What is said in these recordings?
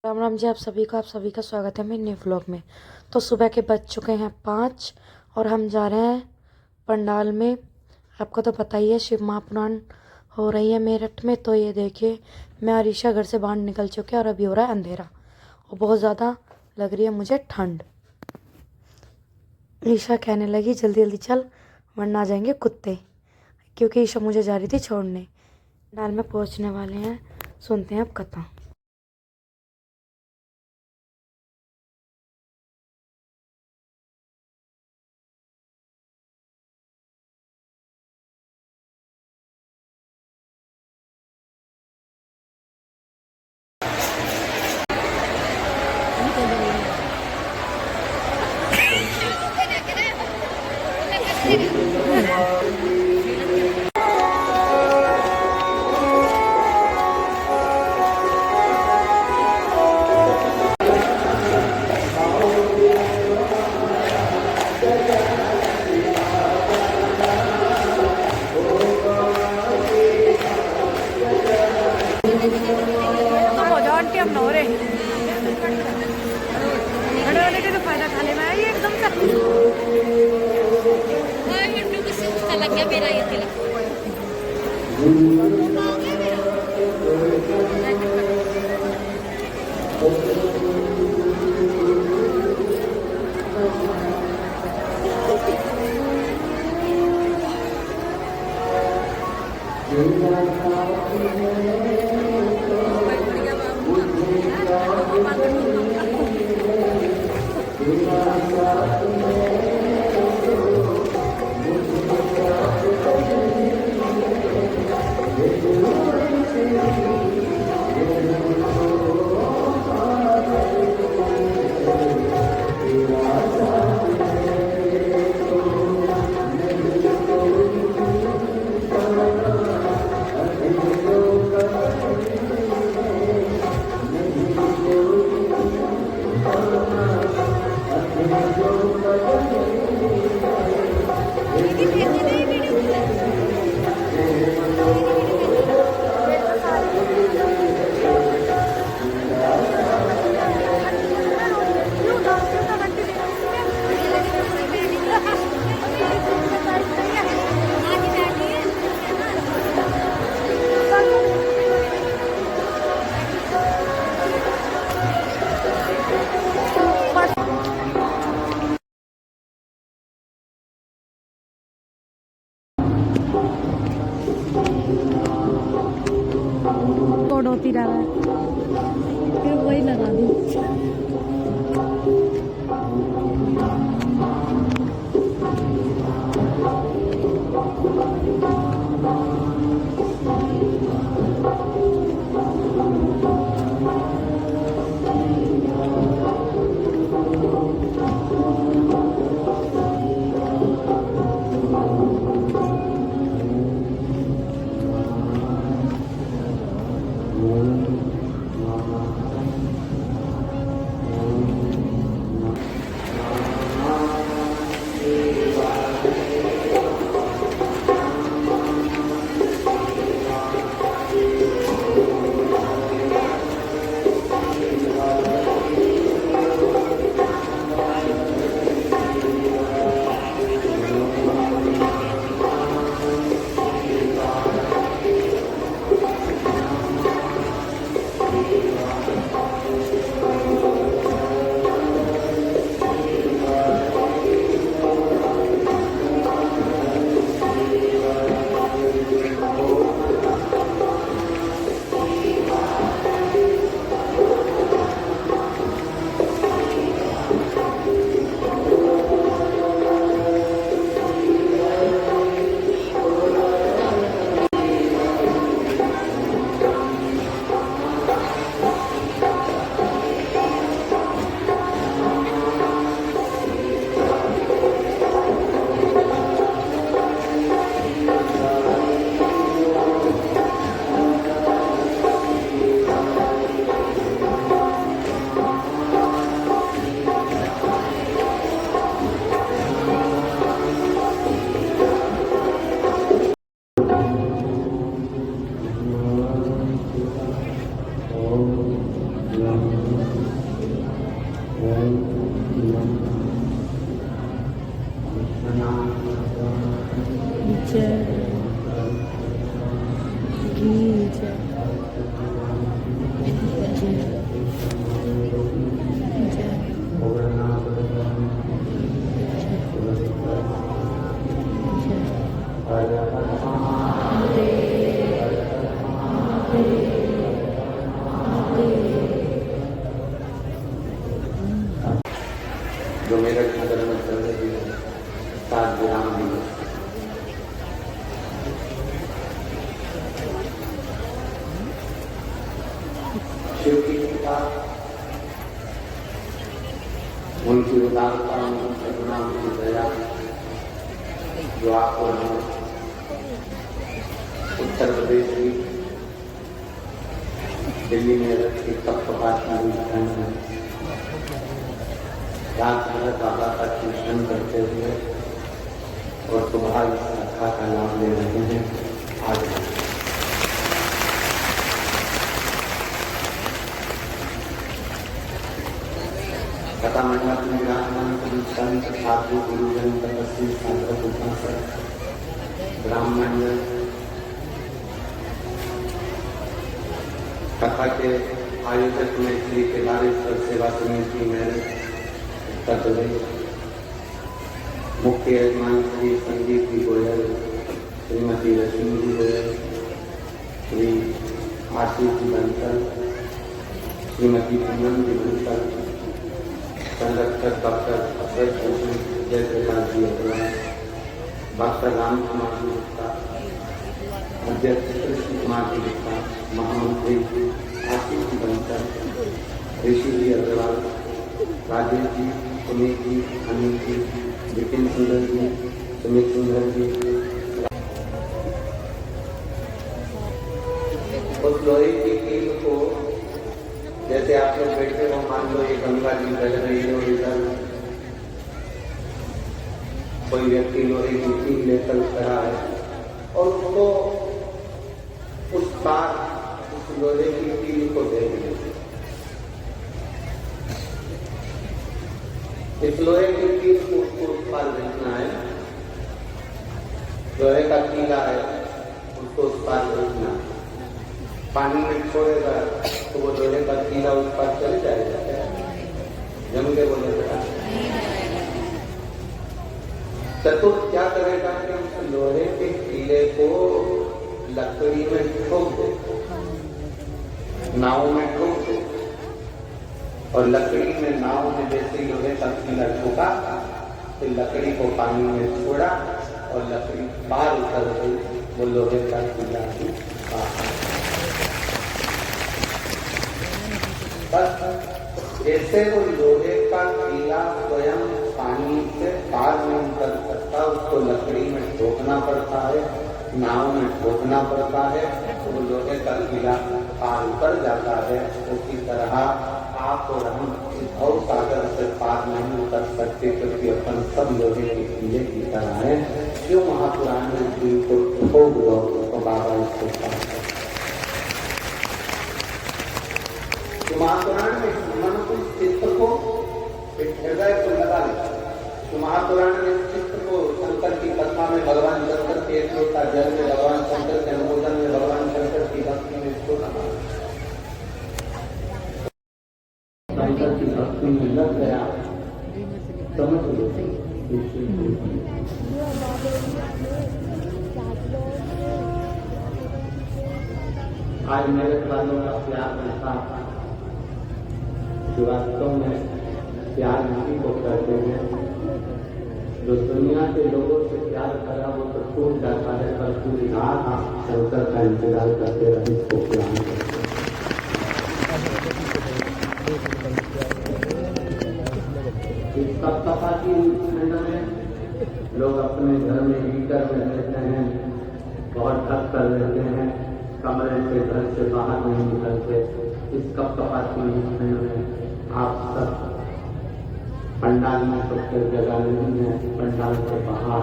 राम राम जी, आप सभी का स्वागत है मेरे न्यू व्लॉग में। तो सुबह के बज चुके हैं 5 और हम जा रहे हैं पंडाल में। आपको तो पता ही है, शिव महापुराण हो रही है मेरठ में। तो ये देखिए, मैं और ईशा घर से बाहर निकल चुके हैं और अभी हो रहा है अंधेरा और बहुत ज़्यादा लग रही है मुझे ठंड। ईशा कहने लगी जल्दी जल्दी चल वरना आ जाएंगे कुत्ते, क्योंकि ईशा मुझे जा रही थी छोड़ने। पंडाल में पहुँचने वाले हैं, सुनते हैं अब कथा। आंटी हम नौ रहे खड़े होने के तो फायदा खा लेना है ये एकदम से लग गया मेरा ये तिलक। जो मेरठ नगर में चल रही है 7 विराम दिवस। शिव की कृपा, उनकी उदारता, उनकी करुणा, उनकी दया जो आपको उत्तर प्रदेश की दिल्ली में रखी कपकपात में रात भर बाबा का कीर्तन करते हुए और सुबह इस शाखा का लाभ ले रहे हैं। आज कथा मंडप में विराजमान संत साधु गुरुजन तपस्वी साधक उपासक ब्राह्मण कथा के आयोजक में श्री केदारेश्वर सेवा समिति में मुख्य यजमान श्री संदीप जी गोयल, श्रीमती रश्मि जी गोयल, श्री आशीष जी बंसल, श्रीमती पूनम जी बंसल, संरक्षक डॉक्टर अभय भूषण जयप्रकाश जी अग्रवाल, डॉक्टर राम कुमार जी गुप्ता, अध्यक्ष कृष्ण कुमार जी गुप्ता, महामंत्री आशीष जी बंसल, ऋषि जी अग्रवाल, राजेश जी, सुमित जी, अनिल जी, विपिन सुंदर जी, सुमित सुंदर जी। उस लोहे की कील को जैसे आप लोग बैठे हो, मान लो ये गंगा जी बह रही हो, इधर कोई व्यक्ति लोहे की कील लेकर खड़ा है और उसको उस पार उस लोहे की कील को देख लेते। इस लोहे की कील को उसको उस पार देखना है, लोहे का कीला है उसको उस पार देखना है। पानी में छोड़ेगा तो वो लोहे का कीला उस पार चल जाएगा, जम के बोले बेटा। चतुर क्या करेगा कि उस लोहे के कीले को लकड़ी में ठोक दे, नाव में ठोक दे, और लकड़ी में नाव में जैसे लोहे का कीला ठोका तो लकड़ी को पानी में छोड़ा और लकड़ी पार उतर गई, वो लोहे का कीला भी पार। बस जैसे वो लोहे का कीला स्वयं पानी से पार नहीं कर सकता, उसको लकड़ी में ठोकना पड़ता है, नाव में ठोकना पड़ता है, तो वो लोहे का कीला पार उतर जाता है। उसी तरह आप और हम इस भव सागर से पार नहीं उतर सकते, क्योंकि अपन सब लोहे के कीले की तरह है। जो महापुराण में दिल को ठोक दो तो बाबा इसको पार कर। तो महापुराण में मन को चित्त को हृदय को लगा लेता। तो महापुराण में चित्त को शंकर की कथा में भगवान शंकर के एक लोटा जल में, भगवान शंकर के अनुमोदन में, भगवान शंकर की भक्ति में इसको लगा, शंकर की भक्ति में लग गया, समझ लो। आज मेरे वालों का प्यार ऐसा जो वास्तव में प्यार इसी को करते हैं। जो दुनिया के लोगों से प्यार करा वो तो छूट जाता है, पर पूरी रात आप शंकर का इंतजार करते रहे, इसको प्यार करते हैं। इस कथा की खंड में लोग अपने घर में हीटर में रहते हैं, बहुत ढक कर रहते हैं, कमरे से घर से बाहर नहीं निकलते। इस कथा की खंड में आप सब पंडाल में तो फिर जगह नहीं है, पंडाल के बाहर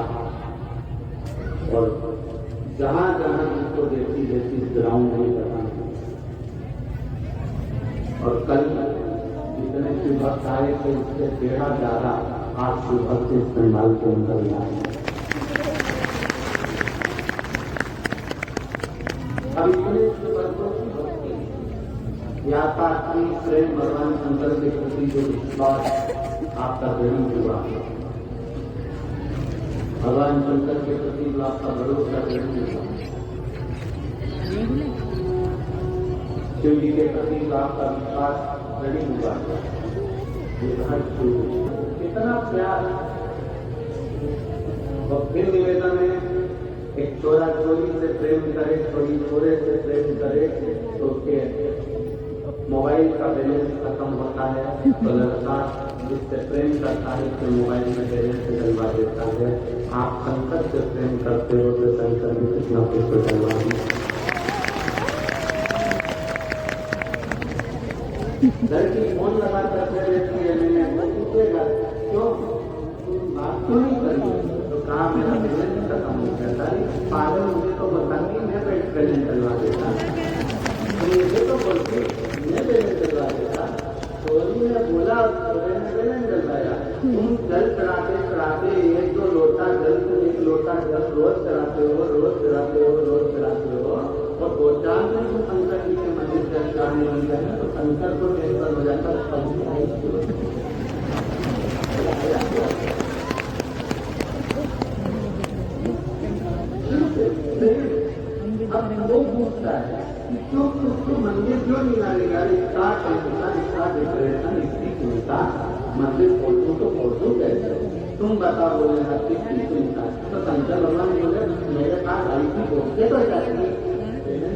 और जहां जहां जिसको जैसी जैसी ग्राउंड नहीं करना। और कल जितने शिव भक्त आए थे उससे टेढ़ा चारा आज शिव भक्त इस पंडाल के अंदर आए। अब इतने शिव भक्तों की भक्ति या ताकि प्रेम भगवान शंकर के प्रति जो विश्वास आपका दृढ़ हुआ, भगवान शंकर के प्रति जो आपका भरोसा दृढ़ हुआ, शिव जी के प्रति जो आपका विश्वास दृढ़ हुआ, ये कितना प्यार। और फिर निवेदन है, एक चोरा चोरी से प्रेम करे, चोरी चोरे से प्रेम करे तो उसके मोबाइल का बैलेंस खत्म होता है, तो लड़का जिससे प्रेम करता है उसके मोबाइल में बैलेंस डलवा देता है। आप शंकर से प्रेम करते हो तो शंकर में कितना कुछ डलवा दें। लड़की फोन लगा करते रहती है, मैंने पूछेगा क्यों बात क्यों नहीं करी, तो कहा मेरा बैलेंस खत्म हो जाता है। पागल मुझे तो बताती मैं बैलेंस डलवा देता, मुझे तो बोलती मैं बैलेंस डलवा देता। चोरी ने बोला चोरे ने बैलेंस डलवाया। तुम जल चढ़ाते चढ़ाते एक दो लोटा जल एक लोटा जल रोज चढ़ाते हो, रोज चढ़ाते हो, रोज चढ़ाते हो, और दो चार दिन को शंकर जी के मंदिर से चढ़ाने बन जाए तो शंकर को टेंशन हो जाता है। अब वो पूछता है क्यों उसको मंदिर क्यों नहीं डालेगा, इसका डेकोरेशन इसकी चिंता, मंदिर फोटो तो फोटो कैसे तुम बताओ, बोले किसकी चिंता। तो शंकर भगवान बोले मेरे पास ऐसी बोलते तो जाती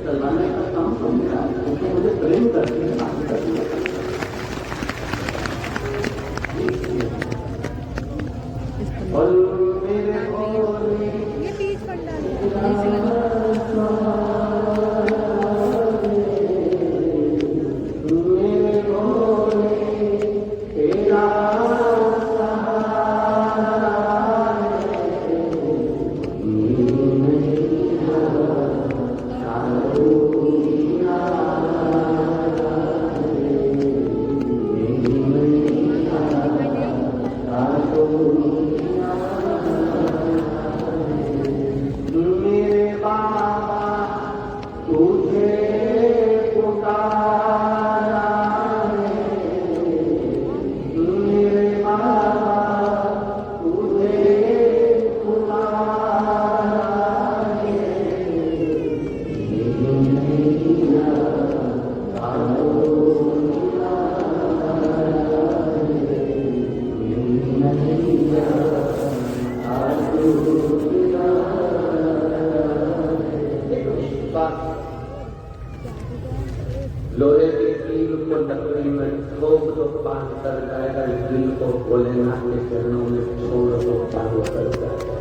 चलवाने का काम तो मेरा, क्योंकि मुझे प्रेम करते हैं बात करते और मेरे लोहे की कील को लकड़ी में ठोक दो, पान कर जाएगा। इस दिल को भोलेनाथ के चरणों में छोड़ दो, पान कर जाएगा।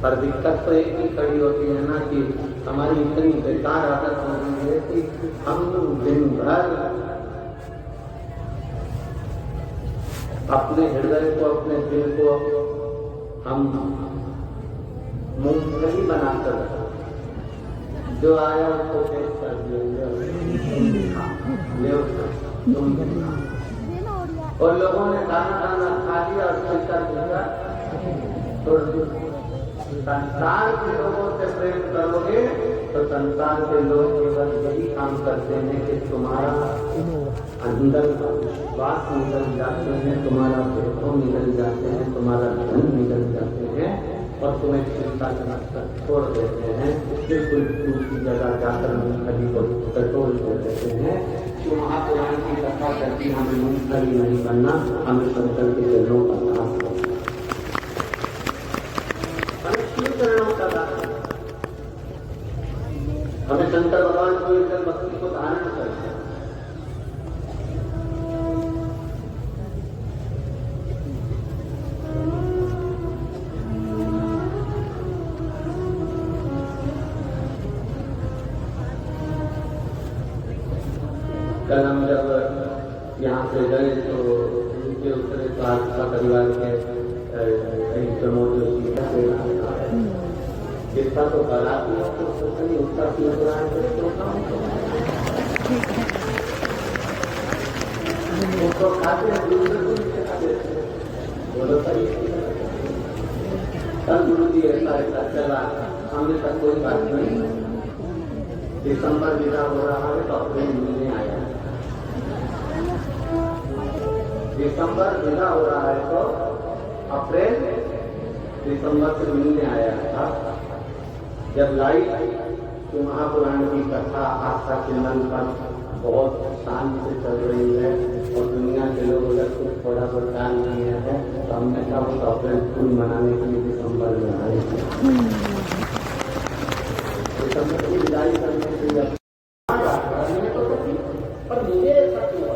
पर दिक्कत तो एक ही खड़ी होती है ना कि हमारी इतनी बेकार आदत हो गई है कि हम दिन भर अपने हृदय को, अपने दिल को हम मूंगफली बनाकर जो आया उसको पेश कर दिया, और लोगों ने दाना दाना खा लिया और छिलका छोड़ दिया। संसार के लोगों से प्रेम करोगे तो संसार के लोग केवल यही काम करते हैं कि तुम्हारा अंदर का विश्वास निकल जाते हैं, तुम्हारा वैभव निकल जाते हैं, तुम्हारा धन निकल जाते हैं और तुम्हें चिंता कर छोड़ देते हैं। बिल्कुल दूसरी जगह जाकर मूंगफली को टटोल देते हैं। जो महापुराण की कथा करती हमें मूंगफली नहीं बनना, हमें शंकर के चरणों का दास करना, हमें शिव चरणों का दास करना, हमें शंकर भगवान को इस भक्ति को धारण करना। कल हम जब यहाँ से गए तो उनके उतरे का परिवार के प्रमोद जोशी जिसका तो बराती हो तो उसका क्यों आते हैं गुरु से कुछ सिखाते हैं, बोलो सही है। तब गुरु जी ऐसा चला, हमने तक कोई बात नहीं। दिसंबर विदा हो रहा है तो अप्रैल मिलने आया। दिसंबर विदा हो रहा है तो अप्रैल दिसंबर से मिलने आया था। जब लाई तो महापुराण की कथा आस्था चिंतन पर बहुत शांति से चल रही है और दुनिया के लोग अगर कुछ थोड़ा बहुत ध्यान नहीं है तो हमने कहा उस अप्रैल फूल मनाने के लिए दिसंबर में आए। दिसंबर की विदाई करने के लिए पर मुझे ऐसा क्यों हो?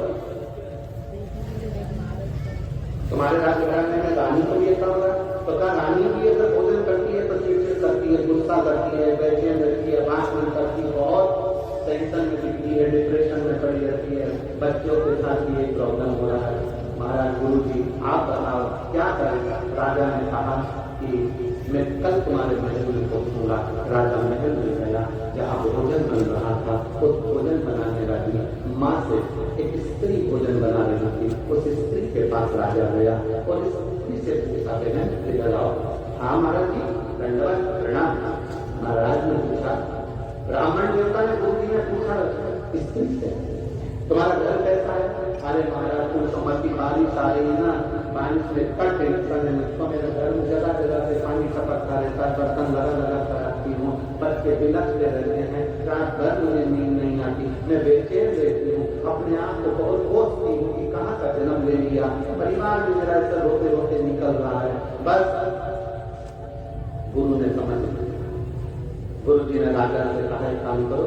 तुम्हारे राजघराने में रानी को भी ऐसा होगा तो क्या रानी भी अगर भोजन करती है तो चिड़चिड़ करती है, गुस्सा करती है, बेचैन रहती है, भाषण करती है, बहुत टेंशन में दिखती है, डिप्रेशन में पड़ी रहती है। बच्चों के साथ ये प्रॉब्लम हो रहा है। महाराज गुरु जी आप बताओ क्या करेगा? राजा ने कहा कि मैं कल तुम्हारे महल में पहुंचूंगा। राजा महल में गया, जहाँ भोजन बन रहा था उस भोजन बनाने वाली माँ से एक स्त्री भोजन बना रही थी। उस स्त्री के पास राजा गया और इस स्त्री से पूछा, इधर आओ। हाँ महाराज जी, दंडवत प्रणाम। महाराज ने पूछा, ब्राह्मण देवता ने गुरु जी ने पूछा स्त्री से, तुम्हारा घर कैसा है? अरे महाराज कुछ समझ की बारिश आ रही है ना, बारिश में कट तो मेरे घर में जगह जगह से पानी टपकता रहता है, बर्तन लगा कर रखती हूँ, बच्चे बिलखते रहते हैं, रात भर मुझे नींद नहीं आती, मैं बेचैन रहती हूँ, अपने आप को बहुत सोचती हूँ कि कहाँ का जन्म ले लिया। परिवार भी मेरा ऐसा रोते रोते निकल रहा है। बस गुरु ने समझ लिया। गुरु जी ने राजा से कहा, एक काम करो,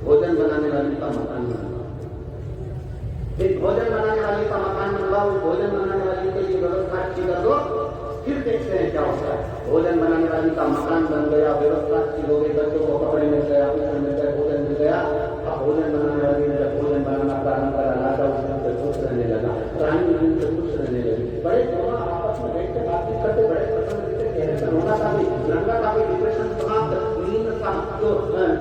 भोजन बनाने वाली का मकान बनवाओ। एक भोजन बनाने वाली का मकान बनवाओ, भोजन बनाने वाली के लिए व्यवस्था अच्छी कर दो, फिर देखते हैं क्या होता है। भोजन बनाने वाली का मकान बन गया, व्यवस्था अच्छी हो गई, बच्चों को कपड़े मिल गया, भोजन मिल गया, भोजन मिल गया। अब भोजन बनाने वाली ने जब भोजन बनाना प्रारंभ करा, राजा उससे खुश रहने लगा, रानी उनसे खुश रहने लगी। बड़े दोनों आपस में बैठ के बातचीत करते, बड़े प्रसन्न रोना का भी, रंगा का भी डिप्रेशन समाप्त, नींद का जो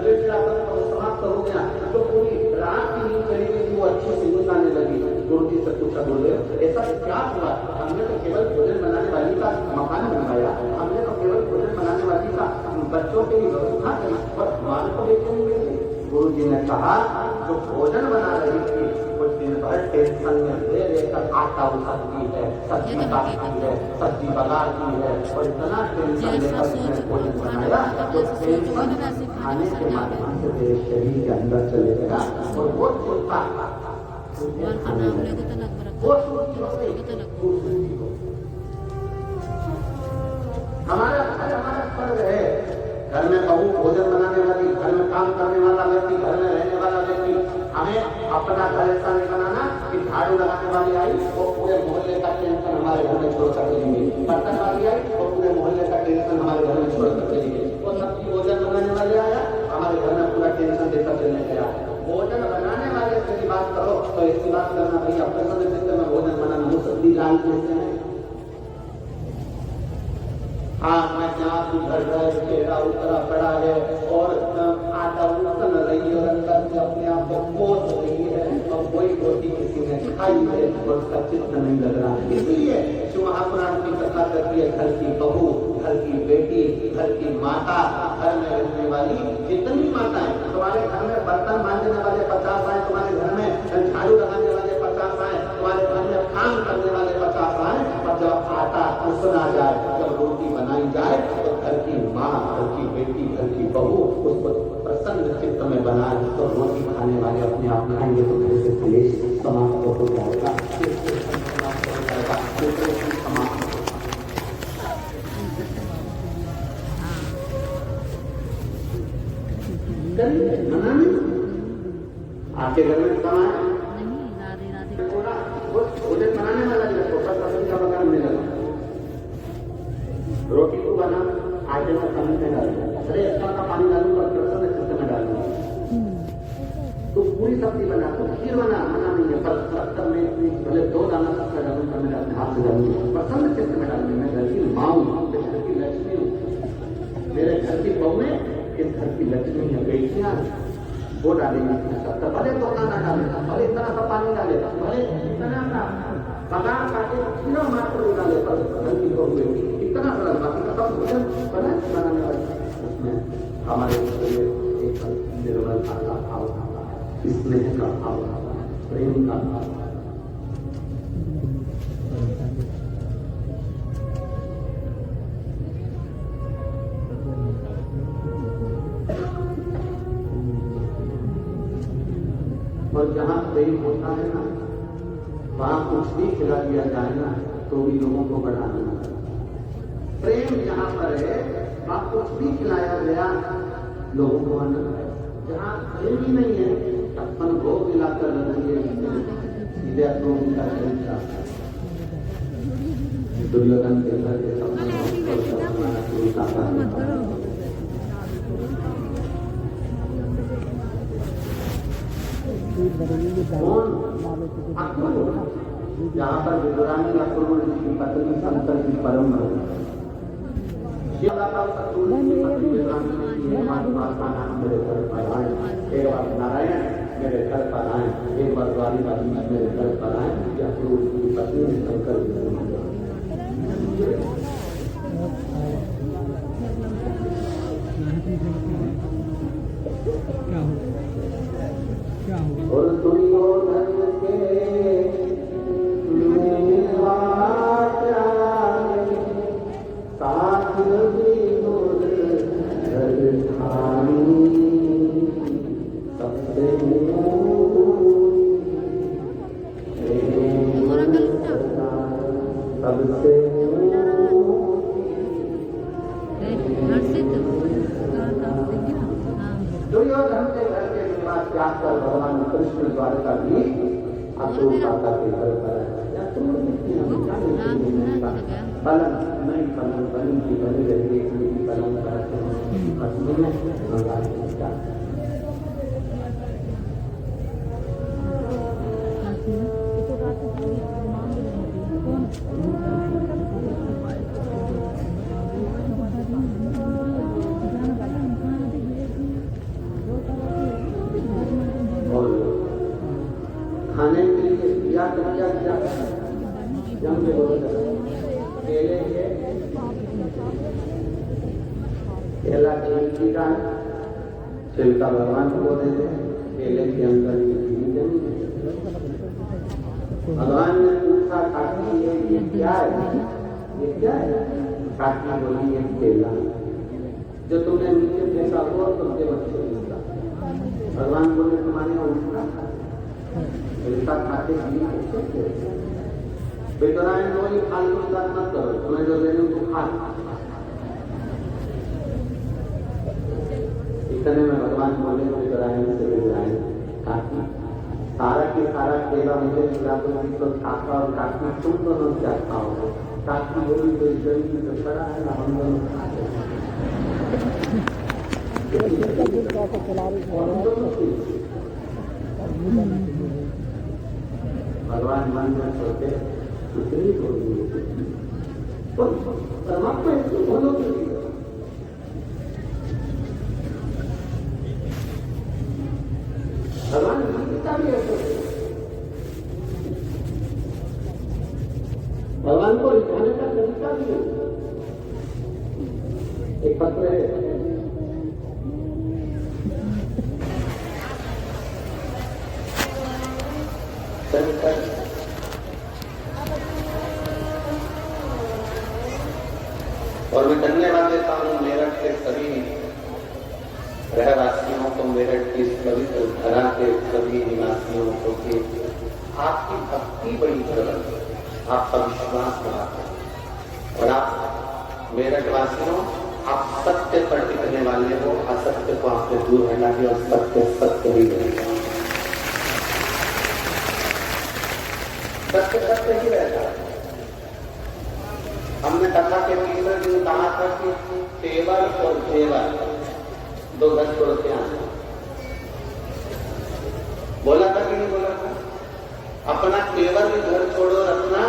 चिड़चिड़ापन समाप्त हो गया, तो पूरी रात की नींद चली गई, वो अच्छी से नींद आने लगी। गुरु जी से पूछा, गुरुदेव ऐसा क्या हुआ? हमने तो केवल भोजन बनाने वाली का मकान बनवाया, हमने तो केवल भोजन बनाने वाली का बच्चों के लिए व्यवस्था की, पर हमारे को लेकर नहीं मिली। गुरु जी ने कहा, जो भोजन बना रही थी कुछ दिन भर टेंशन में ले लेकर आटा उठाती है, सब्जी काटती है, सब्जी बनाती है, और इतना टेंशन लेकर भोजन बनाया तो टेंशन खाने के माध्यम से मेरे शरीर के अंदर चले गया और वो सोचता हमारा फर्ज है। घर में बहू भोजन बनाने वाली, घर में काम करने वाला व्यक्ति, घर में रहने वाला व्यक्ति, हमें अपना घर ऐसा नहीं बनाना कि झाड़ू लगाने वाली आई वो पूरे मोहल्ले का टेंशन हमारे घर में छोड़ कर चली गई, बर्तन वाली आई वो पूरे मोहल्ले का टेंशन हमारे घर में छोड़ कर चली गई, वो सब्जी भोजन बनाने वाले आया हमारे घर में पूरा टेंशन देकर चलने गया। भोजन बनाने वाले से बात करो तो इसकी बात करना भैया प्रसन्न चित्त में भोजन बनाना, मुसद्दी लाल कहते हैं। हाँ, मैं जहाँ भी घर चेहरा उतरा पड़ा है और आटा उतन रही है और अंदर से अपने आप को कोस रही है और कोई रोटी किसी ने खाई है और उसका चित्त नहीं लग रहा। इसलिए जो महापुराण की कथा करती है, घर की बहू, घर की बेटी, घर की माता, घर में रहने वाली जितनी माताएं, तुम्हारे घर में बर्तन मांजने वाले 50 आए, तुम्हारे घर में झाड़ू लगाने वाले 50 आए, तुम्हारे घर में काम करने वाले 50 आए, और जब आटा उसना जाए, जब रोटी बनाई जाए तो घर की माँ, घर की बेटी, घर की बहू उसको प्रसन्न चित्त में बनाए तो रोटी खाने वाले अपने आप खाएंगे तो घर से क्लेश समाप्त हो जाएगा, आपके घर में कमाए भोजन बनाने वाला का बगान में लगा, रोटी को बना आटे में पानी में डालूंगा, अरे अच्छा का पानी डालूंगा और प्रसन्न चित्त में डालूंगा, तो पूरी सब्जी बना तो खीर बना, मना नहीं है, पर 70 में भले 2 दाना सबका डालूंगा, मैं अपने हाथ से डालूंगा, प्रसन्न चित्त में डालूंगा। मैं घर की माँ हूँ, घर की लक्ष्मी हूँ, मेरे घर की बहू में इस घर की लक्ष्मी है, बेटियां वो डालेंगे सब, भले तो ना डाले, भले इतना सा पानी डाले, भले इतना सा बादाम काटे किलो मात्र डाले, पर गलती को हुए इतना सा बाकी का सब भोजन बनाने वाले उसमें हमारे एक निर्मलता का भाव आता है, स्नेह का भाव आता है, प्रेम का भाव आता है। और जहाँ प्रेम होता है ना, वहाँ कुछ भी खिला दिया जाए ना तो भी लोगों को बढ़ा देना। प्रेम जहाँ पर है वहाँ कुछ भी खिलाया गया लोगों को आनंद है। जहाँ प्रेम ही नहीं है अपन भोग मिलाकर रहेंगे, सीधे अपनों का चरित्र दुर्योधन के घर के जहाँ पर विदुरानी अक्रूर जी की पत्नी शंकर की परम एक बार नारायण मेरे घर पर आए, एक बार द्वारिकाधीश मेरे घर पर आए, अक्रूर जी की पत्नी शंकर जी और दुर्योधन के साथ विनोद सबसे सबसे दुर्योधन के घर के निवास त्याग कर भगवान कृष्ण द्वारकाधीश अक्रूर माता के घर पर पलंग नहीं पलंग बनी की बनी रही पलंग खाने के लिए या जम के बोलो केले के केला की दाल छिलका भगवान को दे दे, केले के अंदर भगवान ने पूछा काकी ये क्या है, ये क्या है? काकी बोली ये केला जो तुमने नीचे फेंका हुआ तुमके बच्चे उसका। भगवान बोले तुम्हारे उसका इसका खाते बेतरायण कोई फालतू बात मत करो, तुम्हें जो देने को खा। इतने में भगवान बोले बेतरायण से बेतरायण काकी सारा के सारा केला मुझे मिला तो काका और काकी तुम दोनों क्या खाओगे? काकी बोली तो जल्दी तो खड़ा है ना, हम दोनों खाते भगवान मन में सोचे दूसरी परमात्मा इसको बोलो भगवान गीता भी ऐसे भगवान को लिखाने का तरीका भी है। एक पत्र है और मैं धन्यवाद देता हूँ मेरठ के सभी रहवासियों को, मेरठ की पवित्र धरा के सभी निवासियों को कि आपकी भक्ति बड़ी सरल, आपका विश्वास बड़ा है और आप मेरठ वासियों आप सत्य पर टिकने वाले हो, असत्य को आपने दूर हटा दिया और सत्य सत्य ही रहेगा। सत्य सत्य ही रहता है। हमने कथा के तीसरे दिन कहा था कि तेवर और जेवर दो गज छोड़ के आना, बोला था कि नहीं बोला था? अपना तेवर भी घर छोड़ो, अपना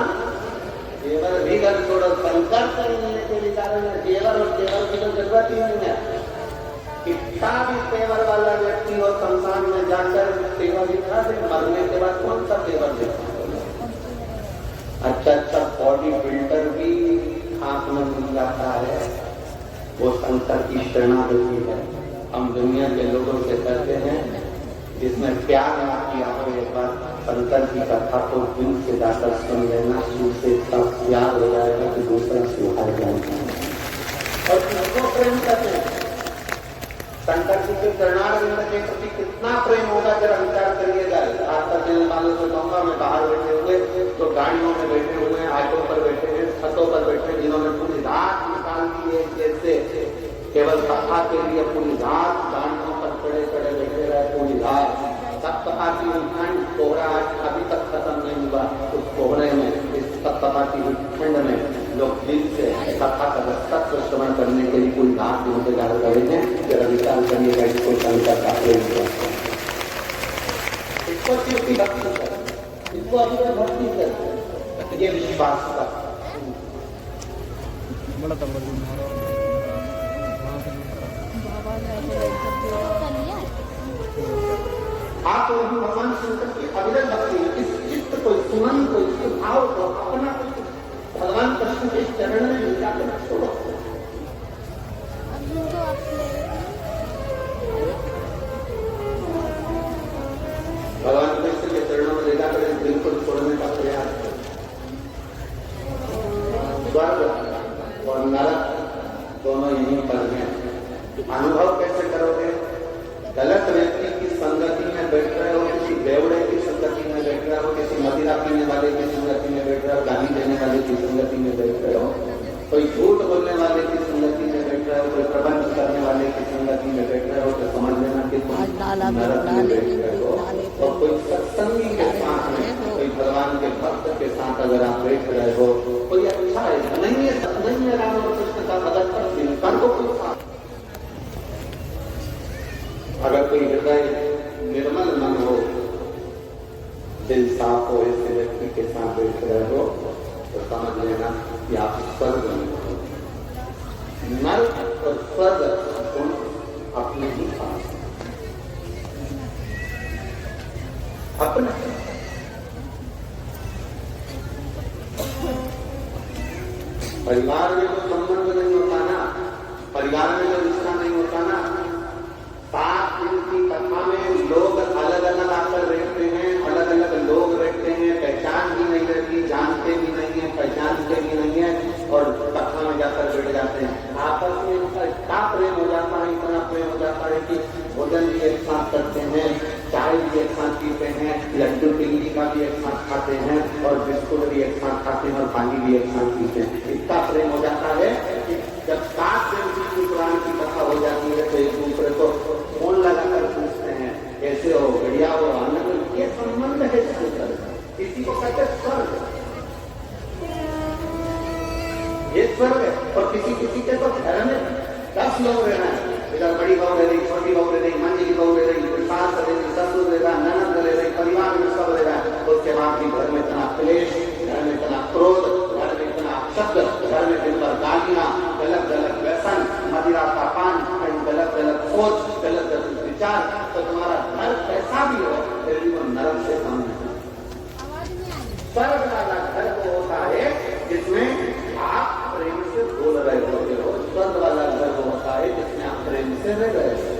जेवर भी घर छोड़ो। संकर करने के विचार में जेवर और तेवर की तो जरूरत ही नहीं है। कितना भी तेवर वाला व्यक्ति और संसार में जाकर तेवर दिखा दे, मरने के बाद कौन सा तेवर दिखा? अच्छा अच्छा बॉडी बिल्डर भी खाक में मिल जाता है, वो शंकर की शरणागति है। हम दुनिया के लोगों से कहते हैं जिसमें प्यार ना किया हो, एक बार शंकर की कथा को दिल से जाकर सुन लेना, शुरू से इतना प्यार हो जाएगा कि दूसरा से उठाया जाएगा। और किसको प्रेम करते हैं? शंकर जी के चरणारविंद के प्रति कितना प्रेम होगा जरा विचार करिएगा। आज का दिन वालों से कहूंगा, मैं बाहर बैठे हुए तो गाड़ियों में बैठे हुए, ऑटो पर बैठे हैं, छतों पर बैठे, जिन्होंने पूरी रात निकाल दी है जैसे केवल कथा के लिए पूरी रात गाड़ियों पर खड़े खड़े बैठे रहे, पूरी रात सप्ताह की ठंड कोहरा अभी तक खत्म नहीं हुआ। उस कोहरे में, इस सप्ताह की ठंड में लोग दिल से कथा का तत्व श्रवण करने के लिए कोई रात इंतजार करेंगे। जरा विचार करिएगा, इसको शंकर का प्रेम करते हैं, इसको शिव की भक्ति करते, इसको अभी भक्ति करते, ये विश्वास का आप भगवान शंकर की अविरत भक्ति, इस चित्त को, सुमन को, इस भाव को अपना भगवान कृष्ण के चरण में ले जाकर छोड़ो। भगवान कृष्ण के चरणों में ले जाकर इस दिल को छोड़ने का प्रयास करो। स्वर्ग और नरक दोनों यहीं पर हैं। अनुभव कैसे करोगे? गलत व्यक्ति की संगति में बैठ रहे हो, किसी बेवड़े की संगति में बैठ रहे हो, किसी मदिरा पीने वाले की संगति में बैठ रहे हो, गाली देने वाले की संगति में बैठ रहे हो, कोई झूठ बोलने वाले की संगति में बैठ रहे हो, कोई प्रबंध करने वाले की संगति में बैठ रहे हो, तो समझ लेना कि तुम नरक में बैठ रहे हो। और कोई सत्संगी के साथ में, कोई भगवान के भक्त के साथ अगर आप बैठ रहे हो, कोई अच्छा है नहीं है राम और कृष्ण का भगत कर को कोई साथ। अगर कोई हृदय निर्मल मन हो, दिल साफ हो, ऐसे व्यक्ति के साथ बैठ रहे हो तो समझ लेना कि आप स्वर्ग में हो। नर्क और स्वर्ग अपने ही पास, अपने परिवार में जो संबंध नहीं होता ना, परिवार में जो रिश्ता नहीं होता ना, 7 दिन की कथा में लोग अलग अलग आकर रहते हैं, अलग अलग लोग रहते हैं, पहचान भी नहीं रहती, जानते भी नहीं है, पहचानते भी नहीं है, और कथा में जाकर बैठ जाते हैं। आपस में उनका इतना प्रेम हो जाता है, इतना प्रेम हो जाता है कि भोजन भी एक साथ करते हैं, चाय भी एक साथ पीते हैं, लड्डू पिंडी का भी एक साथ खाते हैं, और बिस्कुट भी एक साथ खाते हैं, और पानी भी एक साथ पीते हैं। इतना प्रेम हो जाता है कि जब 7 दिन की पुराण की कथा हो जाती है तो एक दूसरे को फोन लगाकर पूछते हैं, कैसे हो, बढ़िया हो, आनंद। ये संबंध है शंकर, किसी को कहते स्वर्ग, ये स्वर्ग है। और किसी के तो घर में 10 लोग रहना है, इधर बड़ी बहू रह रही, छोटी बहू रह रही, मंझली बहू रह रही, सास रह रही, ससुर रह रहा, ननद रह रही, परिवार में सब रह रहा है। उसके बाद भी घर में इतना क्लेश, घर में इतना क्रोध, घर में इतना शब्द, घर में दिन भर गालियां, गलत गलत व्यसन, मदिरा का पान, गलत गलत सोच, गलत गलत विचार, तो तुम्हारा घर कैसा भी हो फिर भी वो नरक से कम नहीं। स्वर्ग वाला घर वो होता है जिसमें आप प्रेम से बोल रहे होते हो, स्वर्ग वाला घर वो होता है जिसमें आप प्रेम से रह रहे हो।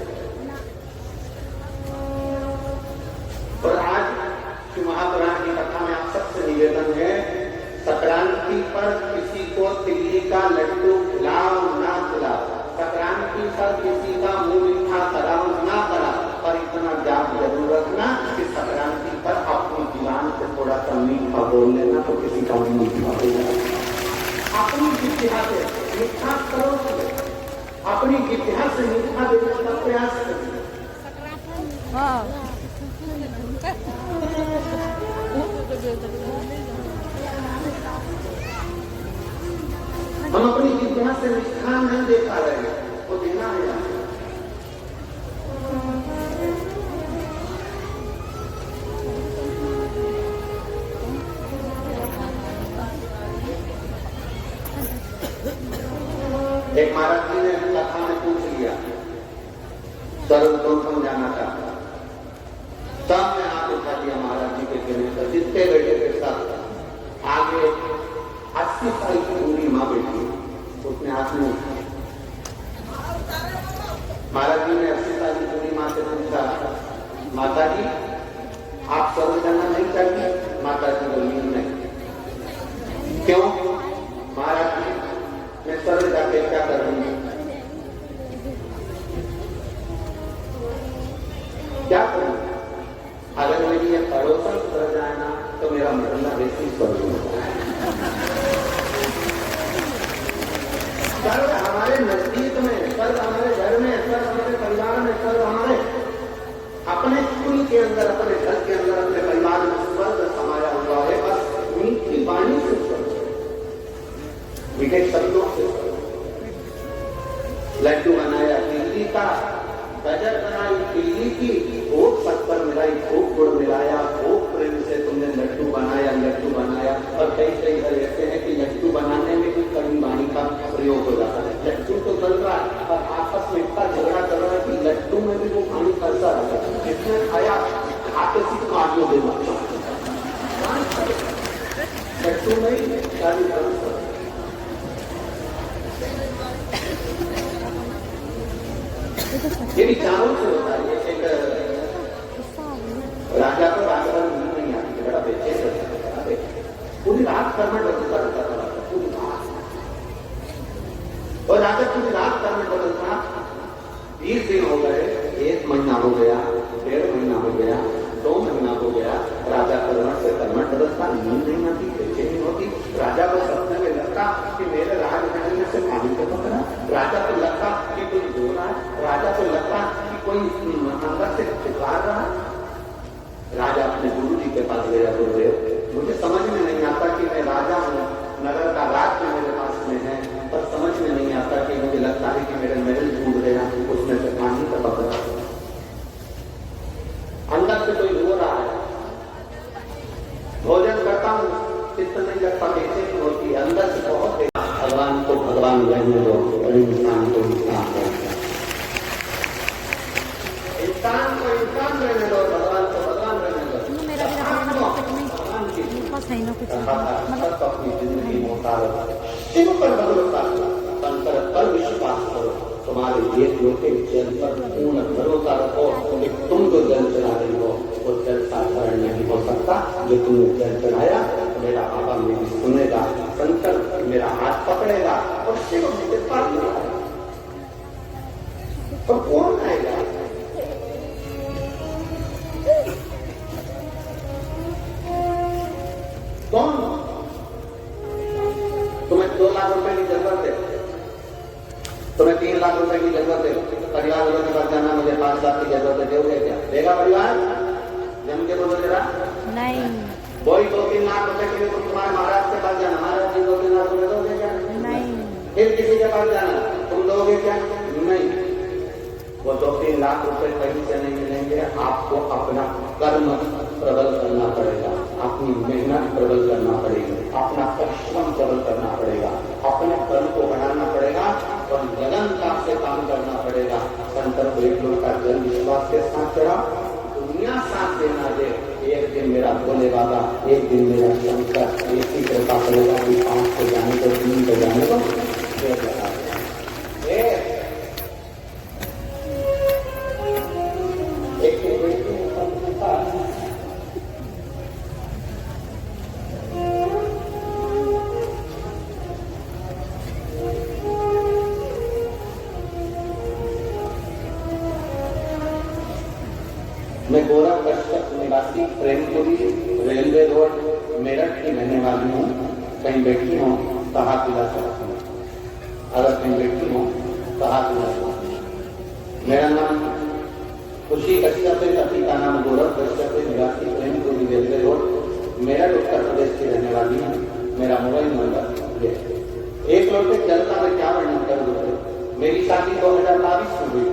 और आज की महापुराण की कथा में आप सबसे निवेदन है, संक्रांति पर किसी को तिल्ली का लड्डू खिलाओ ना खिलाओ, संक्रांति पर किसी का मुंह मीठा कराओ ना कराओ, पर इतना याद जरूर रखना कि संक्रांति पर अपनी जुबान से थोड़ा सा मीठा बोल लेना तो किसी का मुंह मीठा हो जाएगा। अपनी जिद्दहा से मीठा करो, अपनी जिद्दहा से मीठा देने का प्रयास करो। हम अपनी जिद्दहा से मिष्ठान नहीं दे पा रहे हैं, वो देना है। एक महाराज जी ने कथा में पूछ लिया, सर्वप्रथम जाना चाहता। तब मैं हाथ उठा दिया महाराज जी के कहने पर, जितने बेटे के साथ आगे 80 साल की बूढ़ी माँ बैठी, उसने हाथ में उठाया। महाराज जी ने 80 साल की बूढ़ी माँ से पूछा, माता जी आप स्वर्ग जाना नहीं चाहती? माता जी बोली नहीं। क्यों? महाराज जी मैं स्वर्ग जाके क्या करूंगी? क्या करूं? अगर मेरी ये पड़ोसन स्वर्ग जाए ना तो मेरा मतलब वैसे ही स्वर्ग होता है। स्वर्ग हमारे नजदीक में, स्वर्ग हमारे घर में, स्वर्ग हमारे परिवार में, स्वर्ग हमारे अपने स्कूल के अंदर, अपने घर के अंदर, अपने परिवार में स्वर्ग समाया हुआ है। बस मीठी वाणी से स्वर्ग, मीठे शब्दों से। लड्डू बनाया दिल्ली का, गजर बनाई दिल्ली की, खूब शक्कर मिलाई, खूब गुड़ मिलाया, खूब प्रेम से तुमने लड्डू बनाया, लड्डू बनाया। और कई कई घर ऐसे हैं कि लड्डू बनाने में भी कड़ी वाणी का प्रयोग हो जाता है। लड्डू तो चल रहा है और आपस में इतना झगड़ा चल रहा है कि लड्डू में भी वो पानी फंसा रहता है। जिसने खाया खाते से काटियों देना, लड्डू में ही सारी फंसा। ये विचारों से होता है। एक राजा को राजा नींद नहीं आती थी, बड़ा बेचैन रहता था, पूरी रात कर्मठ बदलता रहता था, पूरी रात। और राजा पूरी रात कर्मठ बदलता। 20 दिन हो गए, 1 महीना हो गया, 1.5 महीना हो गया, 2 महीना हो गया, राजा कर्मठ से कर्मठ बदलता, नींद नहीं आती, बेचैनी होती। राजा को सपने में लगता कि मेरे राजमहल में से पानी को पकड़ा, राजा को लगता कि कोई रो रहा है, राजा को लगता कि कोई अंदर से पुकार रहा है। राजा अपने गुरु जी के पास गया, गुरुदेव मुझे समझ में नहीं आता कि मैं राजा हूँ, नगर का राज्य मेरे पास में है, पर समझ में नहीं आता कि मुझे लगता है कि मेरे महल डूब गया, उसमें से पानी का पकड़ा, अंदर से कोई रो रहा है, भोजन करता हूँ चित्त नहीं लगता, बेचैनी होती है, अंदर से बहुत। भगवान को भगवान रहने दो और इंसान को इंसान रहने दो, इंसान को इंसान रहने दो, भगवान को भगवान रहने दो। अपनी जिंदगी में उतारो, शिव पर भरोसा शंकर पर विश्वास करो, तुम्हारे एक लोटे जल पर पूर्ण भरोसा रखो कि तुम जो जल चला रही हो वो जल साधारण नहीं हो सकता। जो तुमने जल चढ़ाया मेरा बाबा मेरी सुनेगा, शंकर मेरा हाथ पकड़ेगा और शिव मुझे पार लगाएगा। तो कौन आएगा? कौन? तुम्हें 2 लाख रुपए की जरूरत है, तुम्हें 3 लाख रुपए की जरूरत है, परिवार वालों के पास जाना, मुझे 5 लाख की जरूरत है, दोगे क्या? देगा परिवार? जम के बोलो जरा। नहीं। वही 2-3 लाख रुपए के लिए तुम तुम्हारे महाराज के पास जाना, महाराज जी 2-3 लाख रुपए दोगे क्या? नहीं। फिर किसी के पास जाना, तुम दोगे क्या? नहीं। वो 2-3 लाख रुपए कहीं से नहीं मिलेंगे, आपको अपना कर्म प्रबल करना पड़ेगा, अपनी मेहनत प्रबल करना पड़ेगी, अपना परिश्रम प्रबल करना पड़ेगा, अपने कर्म को बढ़ाना पड़ेगा और लगनता से काम करना पड़ेगा। शंकर को 1 लोटा जल विश्वास के साथ चढ़ा, दुनिया साथ देना दे, एक दिन मेरा भोले बाबा, एक दिन मेरा शंकर ऐसी कृपा करेगा कि 5 को जाने को, 3 को जाने को मैं गोरा कश्यप निवासी प्रेमपुरी रेलवे रोड मेरठ की रहने वाली हूँ। कहीं बैठी हूँ तो हाथ मिला सकती हूँ, अगर कहीं बैठी हूँ तो हाथ मिला सकती हूँ। मेरा नाम खुशी कश्यप है, पति का नाम गौरव कश्यप है, निवासी प्रेमपुरी रेलवे रोड मेरठ उत्तर प्रदेश की रहने वाली हूँ। मेरा मोबाइल नंबर ये 1 लोटे जल का मैं क्या वर्णन करूँ। मेरी शादी 2022 में हुई।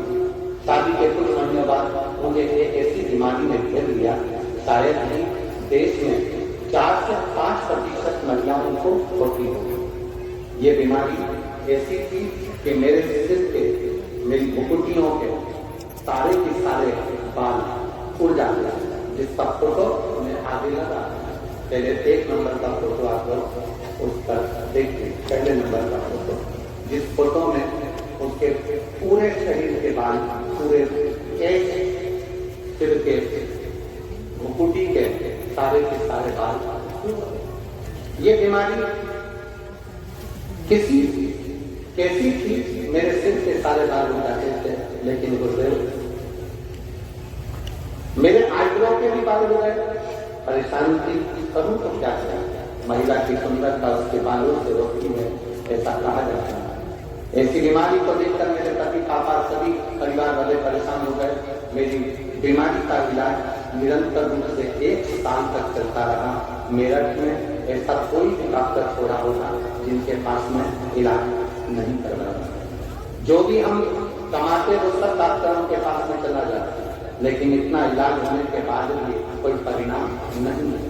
शादी के कुछ महीनों बाद मुझे एक ऐसी बीमारी ने घेर लिया, शायद ही देश में 4 से 5% महिलाओं को होती होगी। ये बीमारी ऐसी थी कि मेरे सिर के, मेरी घुटनियों के सारे के सारे बाल उड़ जाते हैं। जिसका फोटो मैं आगे लगा, पहले 1 नंबर का फोटो आप लोग उस पर देखिए, पहले नंबर का फोटो, जिस फोटो में उसके पूरे शरीर के बाल, पूरे एक सिर के मुकुटी के सारे बाल, ये बीमारी कैसी थी? मेरे सिर के सारे बाल उड़ जाते थे, लेकिन गुजरे मेरे आईब्रो के भी बाल उड़ गए। परेशानी थी, करूं तो क्या करें? महिला की सुंदरता उसके बालों से रोकती है, ऐसा कहा जाता है। ऐसी बीमारी को देखकर मेरे पति, पापा, सभी परिवार वाले परेशान हो गए। मेरी बीमारी का इलाज निरंतर रूप से 1 साल तक चलता रहा। मेरठ में ऐसा कोई भी डॉक्टर छोड़ा होगा जिनके पास में इलाज नहीं करवाया। जो भी हम कमाते वो सब डॉक्टरों के पास में चला जाता, लेकिन इतना इलाज होने के बाद भी कोई परिणाम नहीं है।